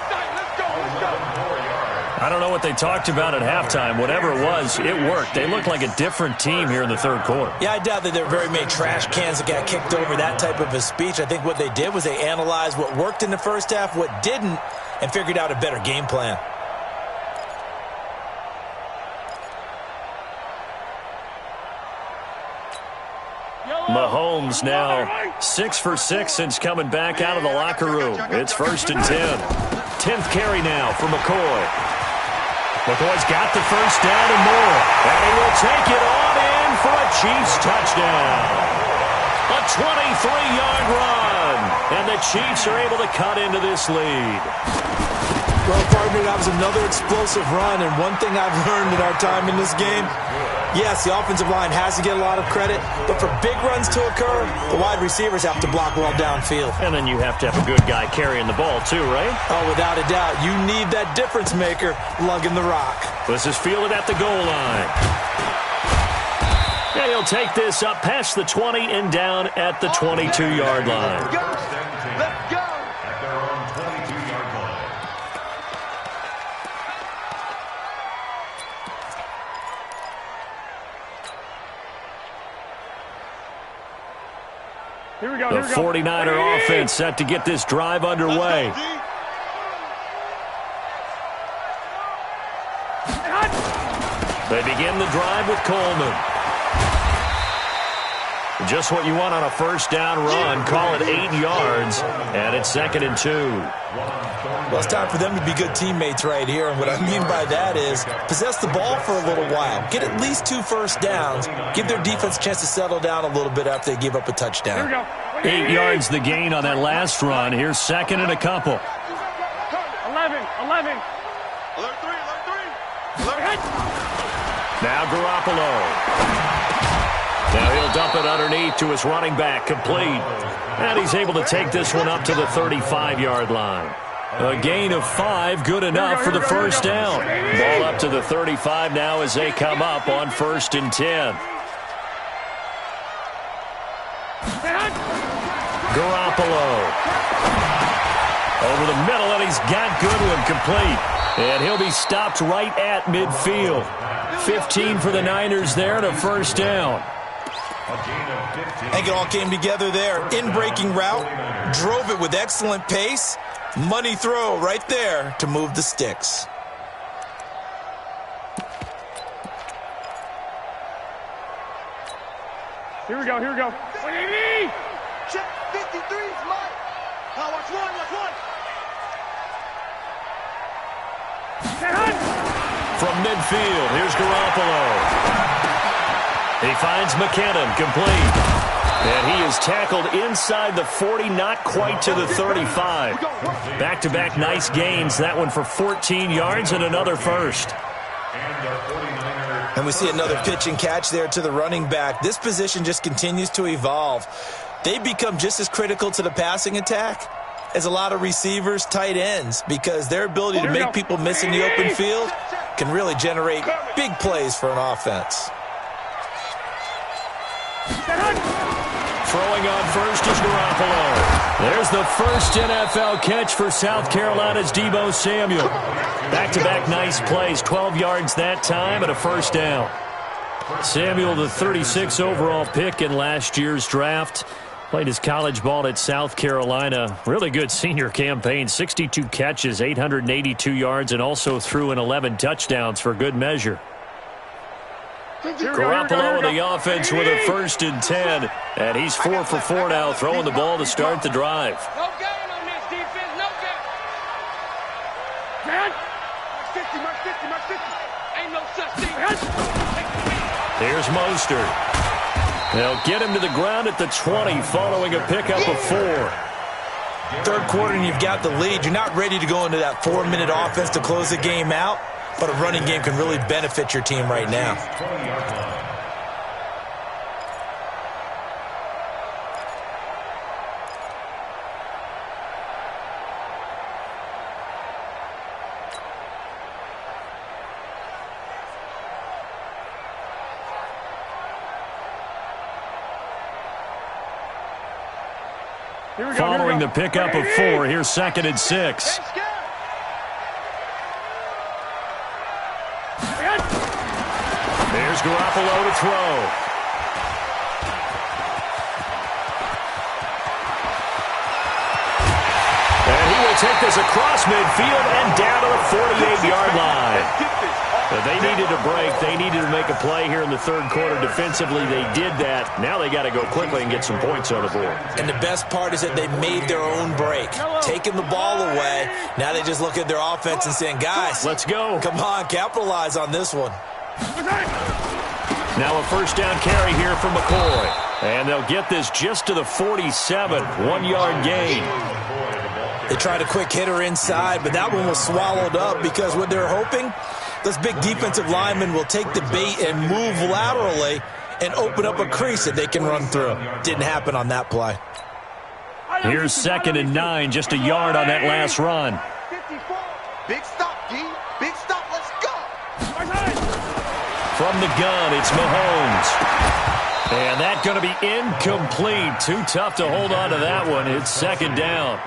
I don't know what they talked about at halftime. Whatever it was, it worked. They looked like a different team here in the third quarter. Yeah, I doubt that there were very many trash cans that got kicked over, that type of a speech. I think what they did was they analyzed what worked in the first half, what didn't, and figured out a better game plan. Mahomes now 6 for 6 since coming back out of the locker room. It's 1st and 10. 10th carry now for McCoy. McCoy's got the first down and more. And he will take it on in for a Chiefs touchdown. A 23-yard run. And the Chiefs are able to cut into this lead. Well, partner, that was another explosive run. And one thing I've learned in our time in this game, yes, the offensive line has to get a lot of credit, but for big runs to occur, the wide receivers have to block well downfield. And then you have to have a good guy carrying the ball too, right? Oh, without a doubt. You need that difference maker lugging the rock. This is fielded at the goal line. And he'll take this up past the 20 and down at the 22-yard line. Let's go! At their own 22-yard line. Here we go. The 49er offense set to get this drive underway. They begin the drive with Coleman. Just what you want on a first down run. Call it 8 yards, and it's 2nd and 2. Well, it's time for them to be good teammates right here, and what I mean by that is possess the ball for a little while. Get at least 2 first downs. Give their defense a chance to settle down a little bit after they give up a touchdown. Here we go. 8 yards the gain on that last run. Here's 2nd and a couple. 11. Alert 3. Now Garoppolo. Now he'll dump it underneath to his running back, complete. And he's able to take this one up to the 35-yard line. A gain of 5, good enough for the first down. Ball up to the 35 now as they come up on 1st and 10. Garoppolo. Over the middle, and he's got Goodwin complete. And he'll be stopped right at midfield. 15 for the Niners there and a first down. I think it all came together there. In-breaking route, drove it with excellent pace. Money throw right there to move the sticks. Here we go. Check 53's mine. Now watch one. From midfield, here's Garoppolo. He finds McKinnon, complete. And he is tackled inside the 40, not quite to the 35. Back-to-back nice gains. That one for 14 yards and another first. And we see another pitch and catch there to the running back. This position just continues to evolve. They become just as critical to the passing attack as a lot of receivers, tight ends, because their ability to make people miss in the open field can really generate big plays for an offense. Throwing on first is Garoppolo. There's the first NFL catch for South Carolina's Deebo Samuel. Back-to-back nice plays, 12 yards that time and a first down. Samuel, the 36 overall pick in last year's draft, played his college ball at South Carolina. Really good senior campaign, 62 catches, 882 yards, and also threw in 11 touchdowns for good measure. Garoppolo with the offense with a 1st and 10, and he's 4 for 4 now, throwing the ball to start the drive. No gain on this defense, no gain. Mark 50. Ain't no such thing. Here's Mostert. They'll get him to the ground at the 20 following a pickup of 4. Third quarter and you've got the lead. You're not ready to go into that 4-minute offense to close the game out, but a running game can really benefit your team right now. Following the pickup of 4, here's 2nd and 6. There's Garoppolo to throw. And he will take this across midfield and down to the 48-yard line. But they needed a break. They needed to make a play here in the third quarter. Defensively, they did that. Now they got to go quickly and get some points on the board. And the best part is that they made their own break, taking the ball away. Now they just look at their offense and saying, guys, let's go. Come on, capitalize on this one. Now a first down carry here from McCoy. And they'll get this just to the 47, 1-yard gain. They tried a quick hitter inside, but that one was swallowed up because what they're hoping, those big defensive linemen will take the bait and move laterally and open up a crease that they can run through. Didn't happen on that play. Here's 2nd and 9, just a yard on that last run. 54. Big stop, D. Big stop. Let's go. From the gun, it's Mahomes. And that's going to be incomplete. Too tough to hold on to that one. It's 2nd down.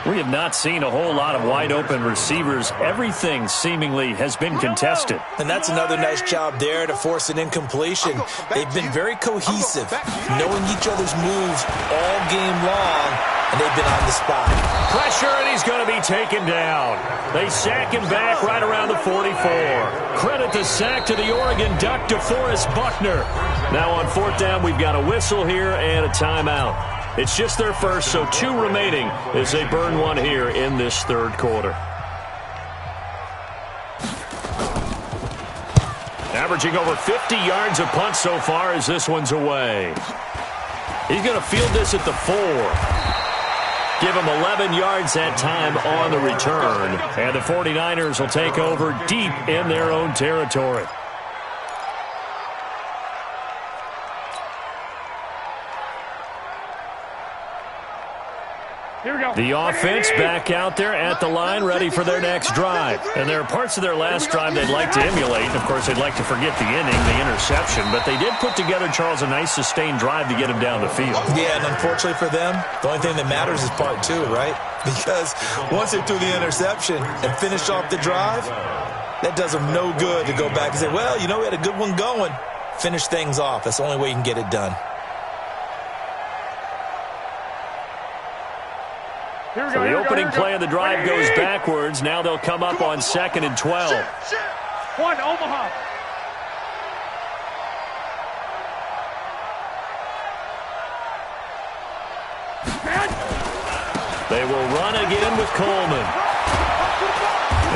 We have not seen a whole lot of wide-open receivers. Everything seemingly has been contested. And that's another nice job there to force an incompletion. They've been very cohesive, knowing each other's moves all game long, and they've been on the spot. Pressure, and he's going to be taken down. They sack him back right around the 44. Credit the sack to the Oregon Duck, DeForest Buckner. Now on 4th down, we've got a whistle here and a timeout. It's just their first, so 2 remaining as they burn one here in this third quarter. Averaging over 50 yards a punt so far as this one's away. He's going to field this at the 4. Give him 11 yards that time on the return. And the 49ers will take over deep in their own territory. Here we go. The offense back out there at the line, ready for their next drive. And there are parts of their last drive they'd like to emulate. Of course, they'd like to forget the inning, the interception. But they did put together, Charles, a nice sustained drive to get him down the field. Yeah, and unfortunately for them, the only thing that matters is part 2, right? Because once they threw the interception and finished off the drive, that does them no good to go back and say, well, you know, we had a good one going. Finish things off. That's the only way you can get it done. So the opening play of the drive goes backwards. Now they'll come up on 2nd and 12. 1, Omaha. They will run again with Coleman.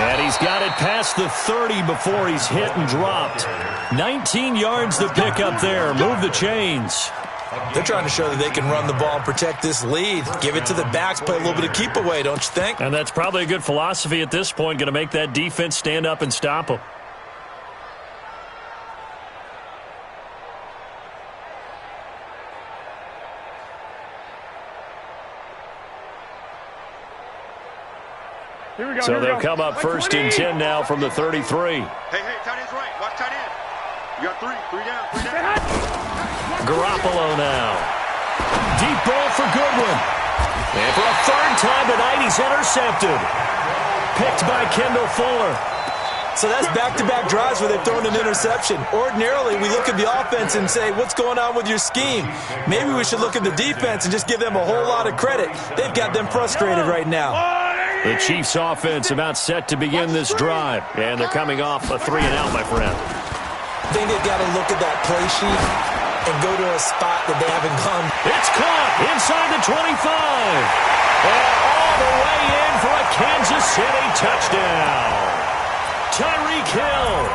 And he's got it past the 30 before he's hit and dropped. 19 yards to pick up there. Move the chains. They're trying to show that they can run the ball and protect this lead. Give it to the backs, play a little bit of keep away, don't you think? And that's probably a good philosophy at this point, going to make that defense stand up and stop them. So they'll come up 1st and 10 now from the 33. Hey, tight end's right. Watch tight end. You got 3 down. Garoppolo now. Deep ball for Goodwin. And for a 3rd time tonight, he's intercepted. Picked by Kendall Fuller. So that's back-to-back drives where they've thrown an interception. Ordinarily, we look at the offense and say, what's going on with your scheme? Maybe we should look at the defense and just give them a whole lot of credit. They've got them frustrated right now. The Chiefs' offense about set to begin this drive. And they're coming off a 3-and-out, my friend. I think they've got to look at that play sheet and go to a spot that they haven't gone. It's caught inside the 25. And all the way in for a Kansas City touchdown. Tyreek Hill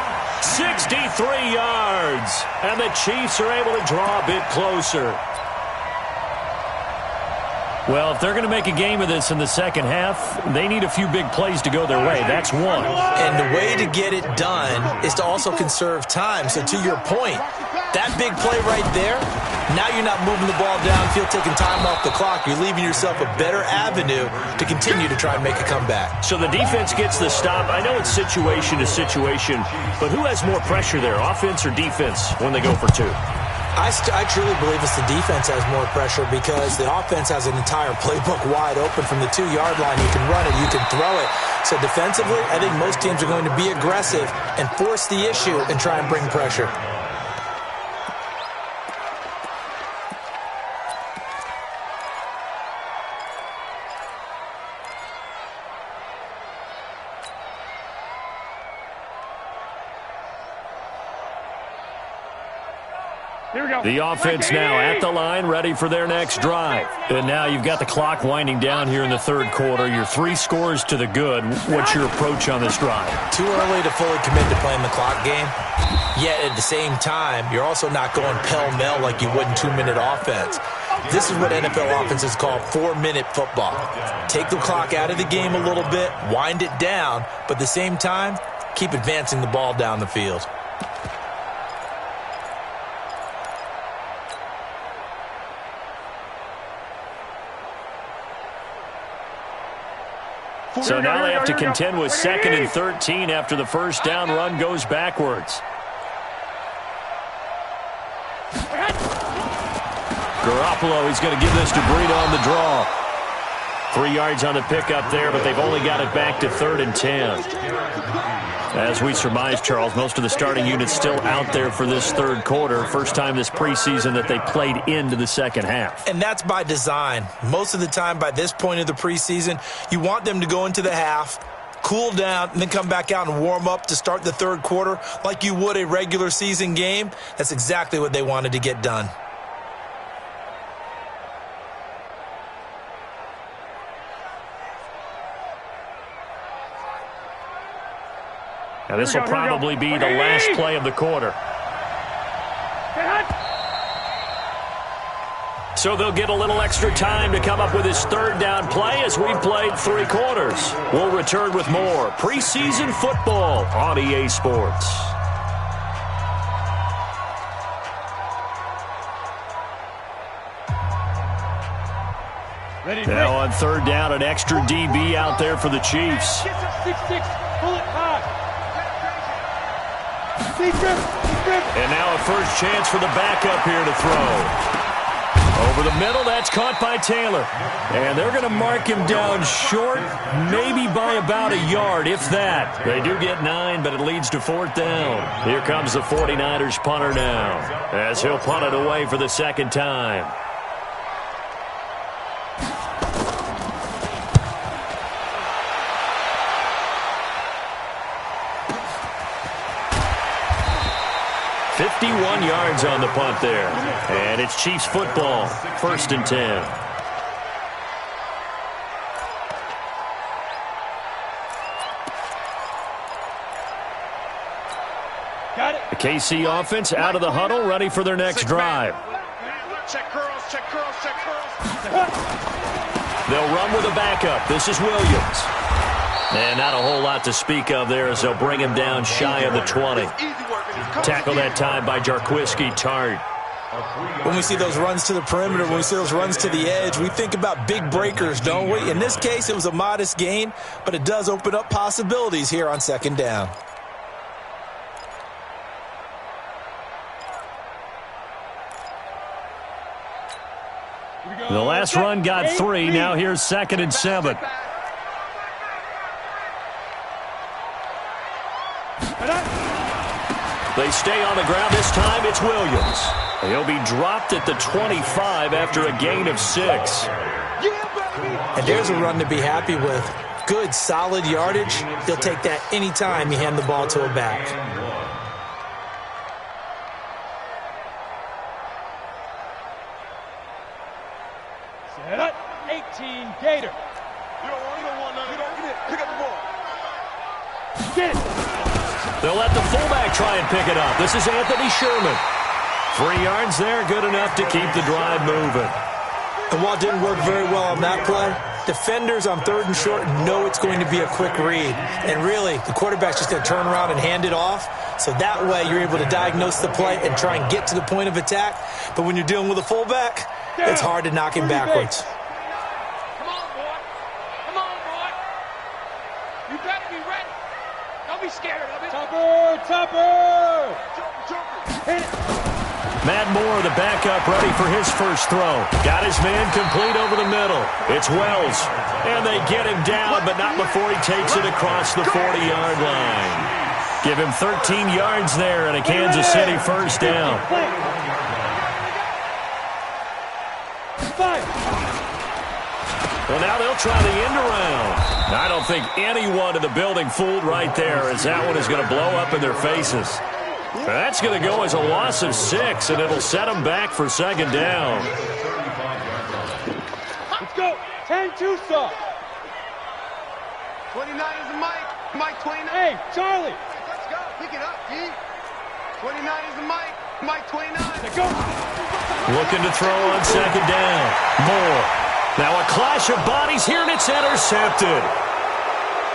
63 yards. And the Chiefs are able to draw a bit closer. Well, if they're going to make a game of this in the second half, they need a few big plays to go their way. That's one. And the way to get it done is to also conserve time. So to your point, that big play right there, now you're not moving the ball downfield, taking time off the clock. You're leaving yourself a better avenue to continue to try and make a comeback. So the defense gets the stop. I know it's situation to situation, but who has more pressure there, offense or defense, when they go for two? I truly believe it's the defense has more pressure because the offense has an entire playbook wide open from the 2-yard line. You can run it, you can throw it. So defensively, I think most teams are going to be aggressive and force the issue and try and bring pressure. The offense now at the line, ready for their next drive. And now you've got the clock winding down here in the third quarter. You're 3 scores to the good. What's your approach on this drive? Too early to fully commit to playing the clock game. Yet at the same time, you're also not going pell-mell like you would in 2-minute offense. This is what NFL offenses call 4-minute football. Take the clock out of the game a little bit, wind it down, but at the same time, keep advancing the ball down the field. So now they have to contend with 2nd and 13 after the first down run goes backwards. Garoppolo, he's going to give this to Breida on the draw. 3 yards on the pickup there, but they've only got it back to 3rd and 10. As we surmise, Charles, most of the starting units still out there for this third quarter. First time this preseason that they played into the second half. And that's by design. Most of the time by this point of the preseason, you want them to go into the half, cool down, and then come back out and warm up to start the third quarter like you would a regular season game. That's exactly what they wanted to get done. And this will probably be the last play of the quarter. So they'll get a little extra time to come up with his third down play as we've played 3 quarters. We'll return with more preseason football on EA Sports. Now on third down, an extra DB out there for the Chiefs. And now a first chance for the backup here to throw. Over the middle, that's caught by Taylor. And they're going to mark him down short, maybe by about a yard, if that. They do get 9, but it leads to 4th down. Here comes the 49ers punter now, as he'll punt it away for the second time. .51 yards on the punt there. And it's Chiefs football, 1st and 10. Got it. The KC offense out of the huddle, ready for their next drive. Check curls, check curls, check curls. They'll run with a backup. This is Williams. And not a whole lot to speak of there as they'll bring him down shy of the 20. Tackle that time by Jarquiski Tart. When we see those runs to the perimeter, when we see those runs to the edge, we think about big breakers, don't we? In this case, it was a modest gain, but it does open up possibilities here on 2nd down. The last run got 3. Now here's 2nd and 7. They stay on the ground. This time it's Williams. He'll be dropped at the 25 after a gain of 6. And there's a run to be happy with. Good, solid yardage. He'll take that any time you hand the ball to a back. Set up. 18 Gator. You don't want none. You don't get it. Pick up the ball. Get it. They'll let the fullback try and pick it up. This is Anthony Sherman. 3 yards there, good enough to keep the drive moving. And while it didn't work very well on that play, defenders on 3rd and short know it's going to be a quick read. And really, the quarterback's just going to turn around and hand it off. So that way you're able to diagnose the play and try and get to the point of attack. But when you're dealing with a fullback, it's hard to knock him backwards. Come on, boy. Come on, boy. You better be ready. Don't be scared of it. Tupper! Hit it. Matt Moore, the backup, ready for his first throw. Got his man complete over the middle. It's Wells. And they get him down, but not before he takes it across the 40-yard line. Give him 13 yards there and a Kansas City first down. Well, now they'll try the end around. I don't think anyone in the building fooled right there, as that one is going to blow up in their faces. That's going to go as a loss of 6, and it'll set them back for second down. Let's go. 10-2 stop. 29 is the Mike. Mike 29. Hey, Charlie. Let's go. Pick it up, G. 29 is the Mike. Mike 29. Let's go. Looking to throw on second down. Moore. Now a clash of bodies here, and it's intercepted.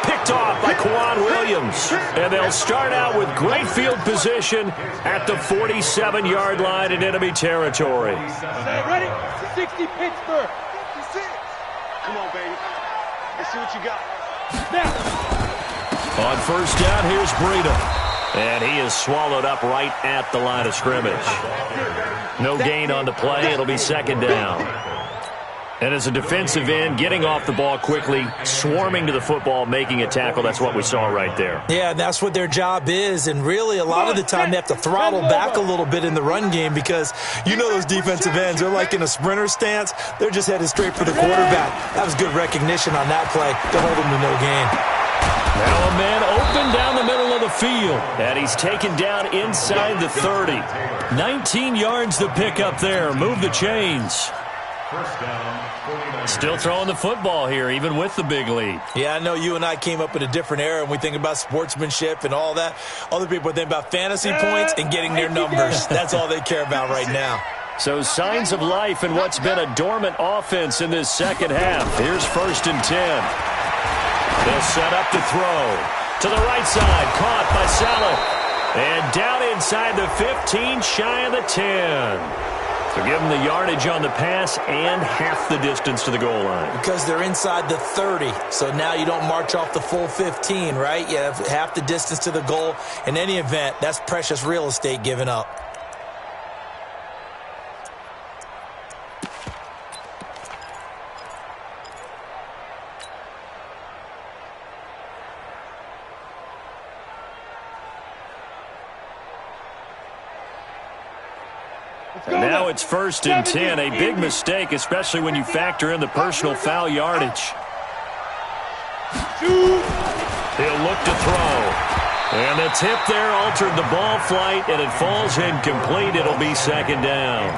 Picked off by Quan Williams. And they'll start out with great field position at the 47-yard line in enemy territory. Ready? 60 Pittsburgh. 56. Come on, baby. Let's see what you got. Now. On first down, here's Breida. And he is swallowed up right at the line of scrimmage. No gain on the play. It'll be second down. And as a defensive end, getting off the ball quickly, swarming to the football, making a tackle, that's what we saw right there. Yeah, that's what their job is. And really, a lot of the time, they have to throttle back a little bit in the run game because you know those defensive ends, they're like in a sprinter stance. They're just headed straight for the quarterback. That was good recognition on that play to hold him to no gain. Now a man open down the middle of the field. And he's taken down inside the 30. 19 yards to pick up there. Move the chains. First down, Still throwing the football here, even with the big lead. Yeah, I know you and I came up in a different era, and we think about sportsmanship and all that. Other people think about fantasy points and getting their numbers. That's all they care about right now. So signs of life in what's been a dormant offense in this second half. Here's 1st and 10. They'll set up to throw. To the right side, caught by Saleh. And down inside the 15, shy of the 10. So give them the yardage on the pass and half the distance to the goal line. Because they're inside the 30, so now you don't march off the full 15, right? You have half the distance to the goal. In any event, that's precious real estate given up. And now it's 1st and 10, a big mistake, especially when you factor in the personal foul yardage. He'll look to throw. And the tip there altered the ball flight, and it falls incomplete. It'll be second down.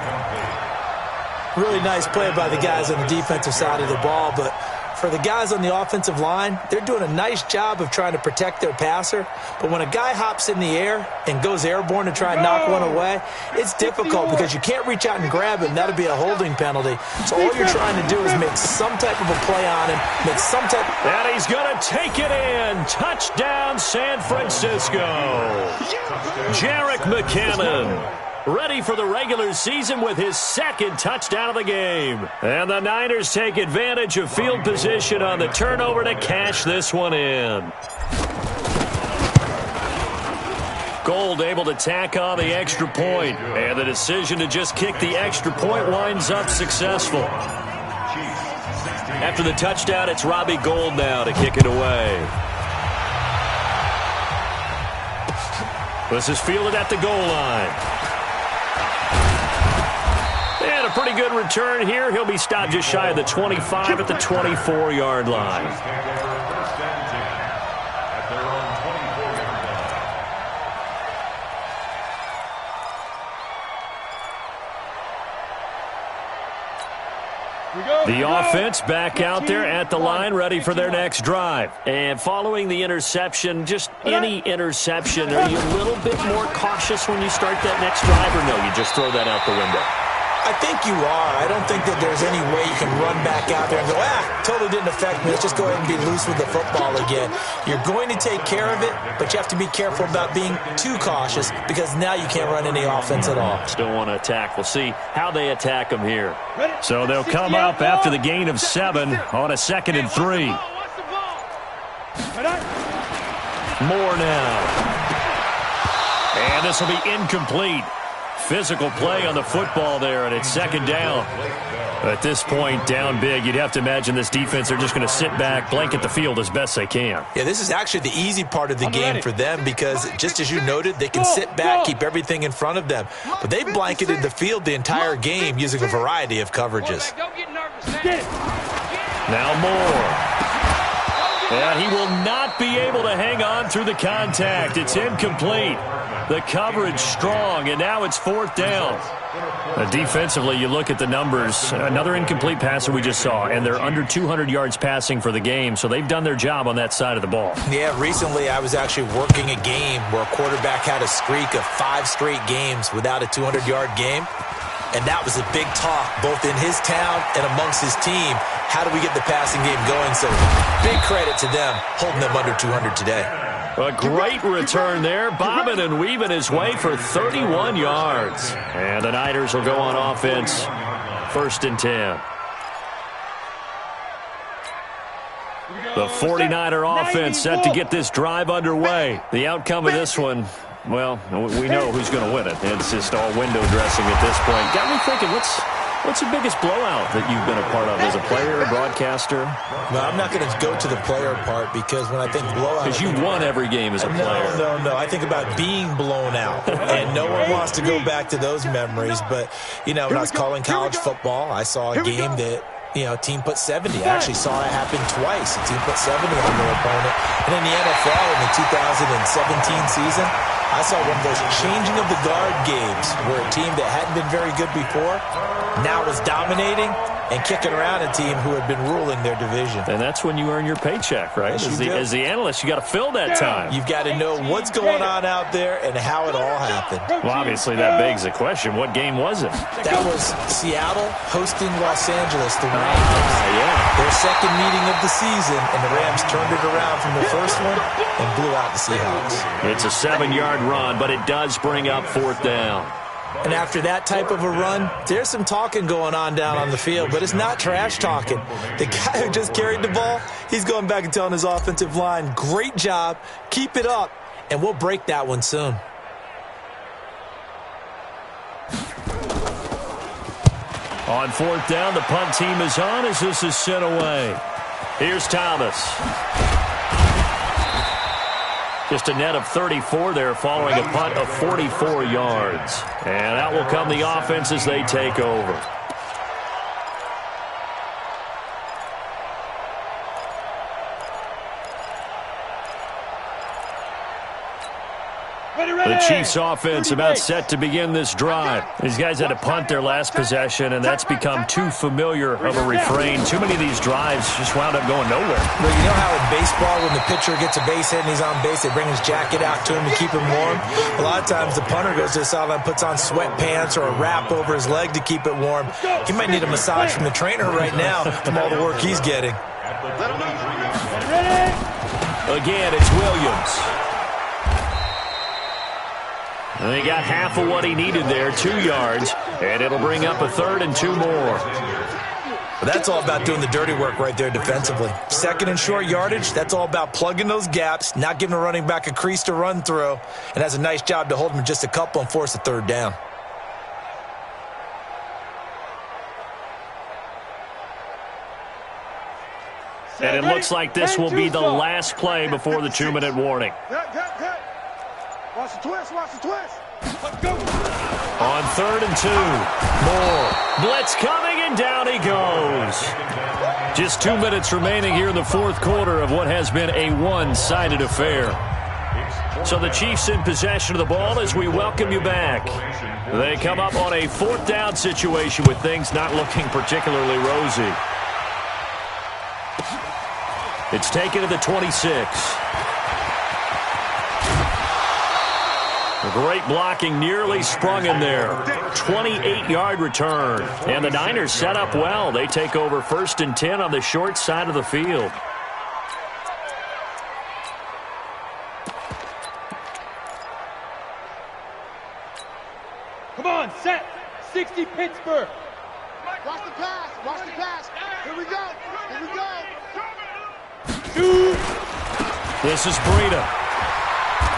Really nice play by the guys on the defensive side of the ball, but for the guys on the offensive line, they're doing a nice job of trying to protect their passer. But when a guy hops in the air and goes airborne to try and knock one away, it's difficult because you can't reach out and grab him. That'll be a holding penalty. So all you're trying to do is make some type of a play on him, make some type. And he's going to take it in. Touchdown, San Francisco. Jerick McKinnon, ready for the regular season with his 2nd touchdown of the game. And the Niners take advantage of field position on the turnover to cash this one in. Gold able to tack on the extra point, and the decision to just kick the extra point winds up successful. After the touchdown, it's Robbie Gould now to kick it away. This is fielded at the goal line. And a pretty good return here. He'll be stopped just shy of the 25 at the 24-yard line. The offense back out there at the line, ready for their next drive. And following the interception, just any interception, are you a little bit more cautious when you start that next drive, or no, you just throw that out the window? I think you are. I don't think that there's any way you can run back out there and go, totally didn't affect me. Let's just go ahead and be loose with the football again. You're going to take care of it, but you have to be careful about being too cautious because now you can't run any offense at all. Still want to attack. We'll see how they attack them here. So they'll come up after the gain of 7 on a 2nd and 3. More now. And this will be incomplete. Physical play on the football there, and it's 2nd down. At this point, down big, you'd have to imagine this defense, they're just going to sit back, blanket the field as best they can. Yeah, this is actually the easy part of the game for them because, just as you noted, they can sit back, keep everything in front of them. But they blanketed the field the entire game using a variety of coverages. Now Moore. And he will not be able to hang on through the contact. It's incomplete. The coverage strong, and now it's 4th down. Defensively, you look at the numbers. Another incomplete passer we just saw, and they're under 200 yards passing for the game, so they've done their job on that side of the ball. Yeah, recently I was actually working a game where a quarterback had a streak of 5 straight games without a 200-yard game, and that was a big talk both in his town and amongst his team. How do we get the passing game going? So big credit to them holding them under 200 today. A great return there, bobbing and weaving his way for 31 yards. And the Niners will go on offense, 1st and 10. The 49er offense set to get this drive underway. The outcome of this one, well, we know who's going to win it. It's just all window dressing at this point. Got me thinking, what's the biggest blowout that you've been a part of as a player, a broadcaster? No, I'm not going to go to the player part because when I think blowout... Because you won every game as a player. No. I think about being blown out, and no one wants to go back to those memories. But, when I was calling college football, I saw a game that, team put 70. I actually saw it happen twice. A team put 70 on their opponent. And in the NFL in the 2017 season, I saw one of those changing of the guard games where a team that hadn't been very good before now was dominating and kicking around a team who had been ruling their division. And that's when you earn your paycheck, right? Yes, as the analyst, you got to fill that time. You've got to know what's going on out there and how it all happened. Well, obviously, that begs the question, what game was it? That was Seattle hosting Los Angeles, the Rams. Yeah. Their 2nd meeting of the season, and the Rams turned it around from the first one and blew out the Seahawks. It's a 7-yard run, but it does bring up 4th down. And after that type of a run, there's some talking going on down on the field, but it's not trash talking. The guy who just carried the ball, he's going back and telling his offensive line, great job, keep it up, and we'll break that one soon. On 4th down, the punt team is on as this is sent away. Here's Thomas. Just a net of 34 there following a punt of 44 yards. And out will come the offense as they take over. The Chiefs offense about set to begin this drive. These guys had to punt their last possession, and that's become too familiar of a refrain. Too many of these drives just wound up going nowhere. Well, you know how in baseball when the pitcher gets a base hit and he's on base, they bring his jacket out to him to keep him warm? A lot of times the punter goes to the sideline, puts on sweatpants or a wrap over his leg to keep it warm. He might need a massage from the trainer right now from all the work he's getting. Again, it's Williams. And he got half of what he needed there, 2 yards, and it'll bring up a 3rd and 2 more. Well, that's all about doing the dirty work right there defensively. 2nd and short yardage, that's all about plugging those gaps, not giving a running back a crease to run through, and has a nice job to hold him just a couple and force a 3rd down. And it looks like this will be the last play before the 2-minute warning. Watch the twist, watch the twist. Let's go. On 3rd and 2. Moore. Blitz coming, and down he goes. Just 2 minutes remaining here in the 4th quarter of what has been a one-sided affair. So the Chiefs in possession of the ball as we welcome you back. They come up on a 4th down situation with things not looking particularly rosy. It's taken to the 26. Great blocking, nearly sprung him there. 28-yard return. And the Niners set up well. They take over 1st and 10 on the short side of the field. Come on, set. 60 Pittsburgh. Watch the pass. Watch the pass. Here we go. Here we go. This is Breida.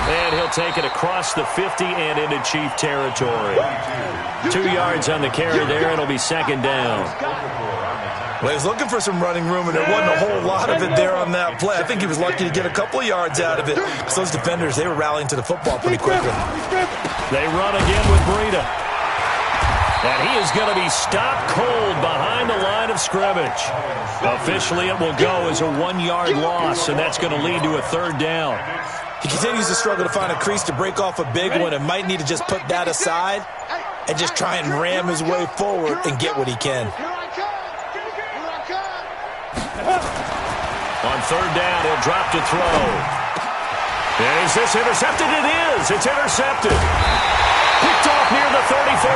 And he'll take it across the 50 and into Chief territory. 2 yards on the carry there. It'll be 2nd down. Well, he was looking for some running room, and there wasn't a whole lot of it there on that play. I think he was lucky to get a couple of yards out of it. Because those defenders, they were rallying to the football pretty quickly. They run again with Breida. And he is going to be stopped cold behind the line of scrimmage. Officially, it will go as a 1-yard loss, and that's going to lead to a 3rd down. He continues to struggle to find a crease to break off a big one and might need to just put that aside and just try and ram his way forward and get what he can. On 3rd down, he'll drop to throw. And is this intercepted? It is. It's intercepted. Picked off near the 34.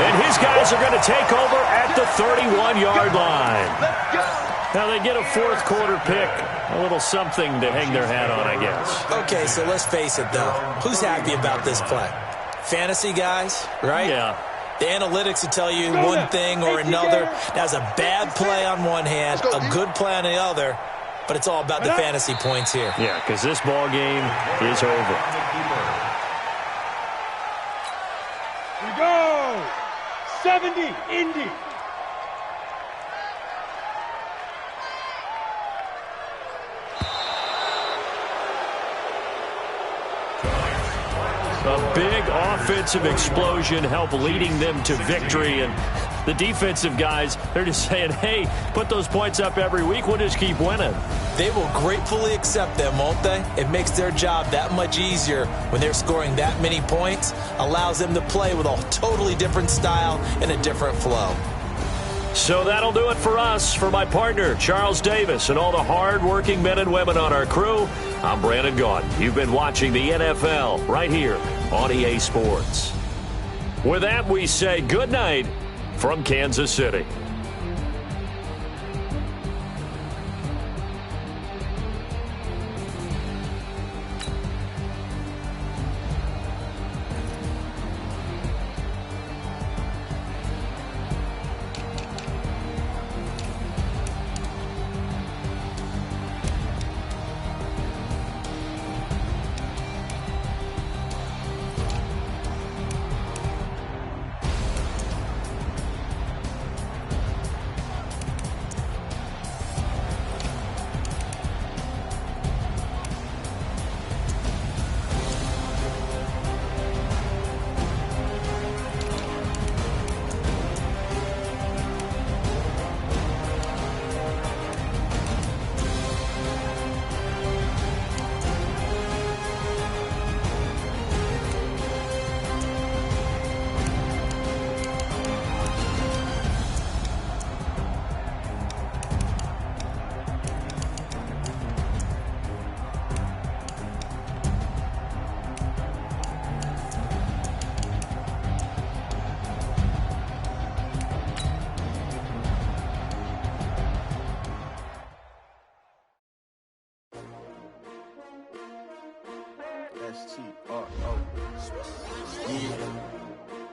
And his guys are going to take over at the 31-yard line. Now they get a 4th quarter pick. A little something to hang their hat on, I guess. Okay, so let's face it, though. Who's happy about this play? Fantasy guys, right? Yeah. The analytics will tell you one thing or another. That's a bad play on one hand, a good play on the other, but it's all about the fantasy points here. Yeah, because this ball game is over. Here we go. 70, Indy. A big offensive explosion helped leading them to victory. And the defensive guys, they're just saying, hey, put those points up every week. We'll just keep winning. They will gratefully accept them, won't they? It makes their job that much easier when they're scoring that many points. Allows them to play with a totally different style and a different flow. So that'll do it for us. For my partner, Charles Davis, and all the hard-working men and women on our crew, I'm Brandon Gaudin. You've been watching the NFL right here on EA Sports. With that, we say good night from Kansas City.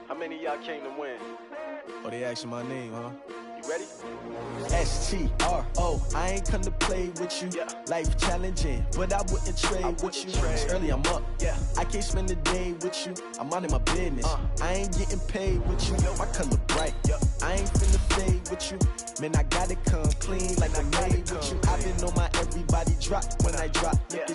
How many of y'all came to win? Oh, they asking my name, huh? You ready? S-T-R-O, I ain't come to play with you. Yeah. Life challenging, but I wouldn't trade with you. It's early, I'm up. Yeah. I can't spend the day with you. I'm minding my business. I ain't getting paid with you. My color bright. I ain't finna fade with you. Man, I gotta come clean like I made with you. I've been on my everybody drop when I drop. Look at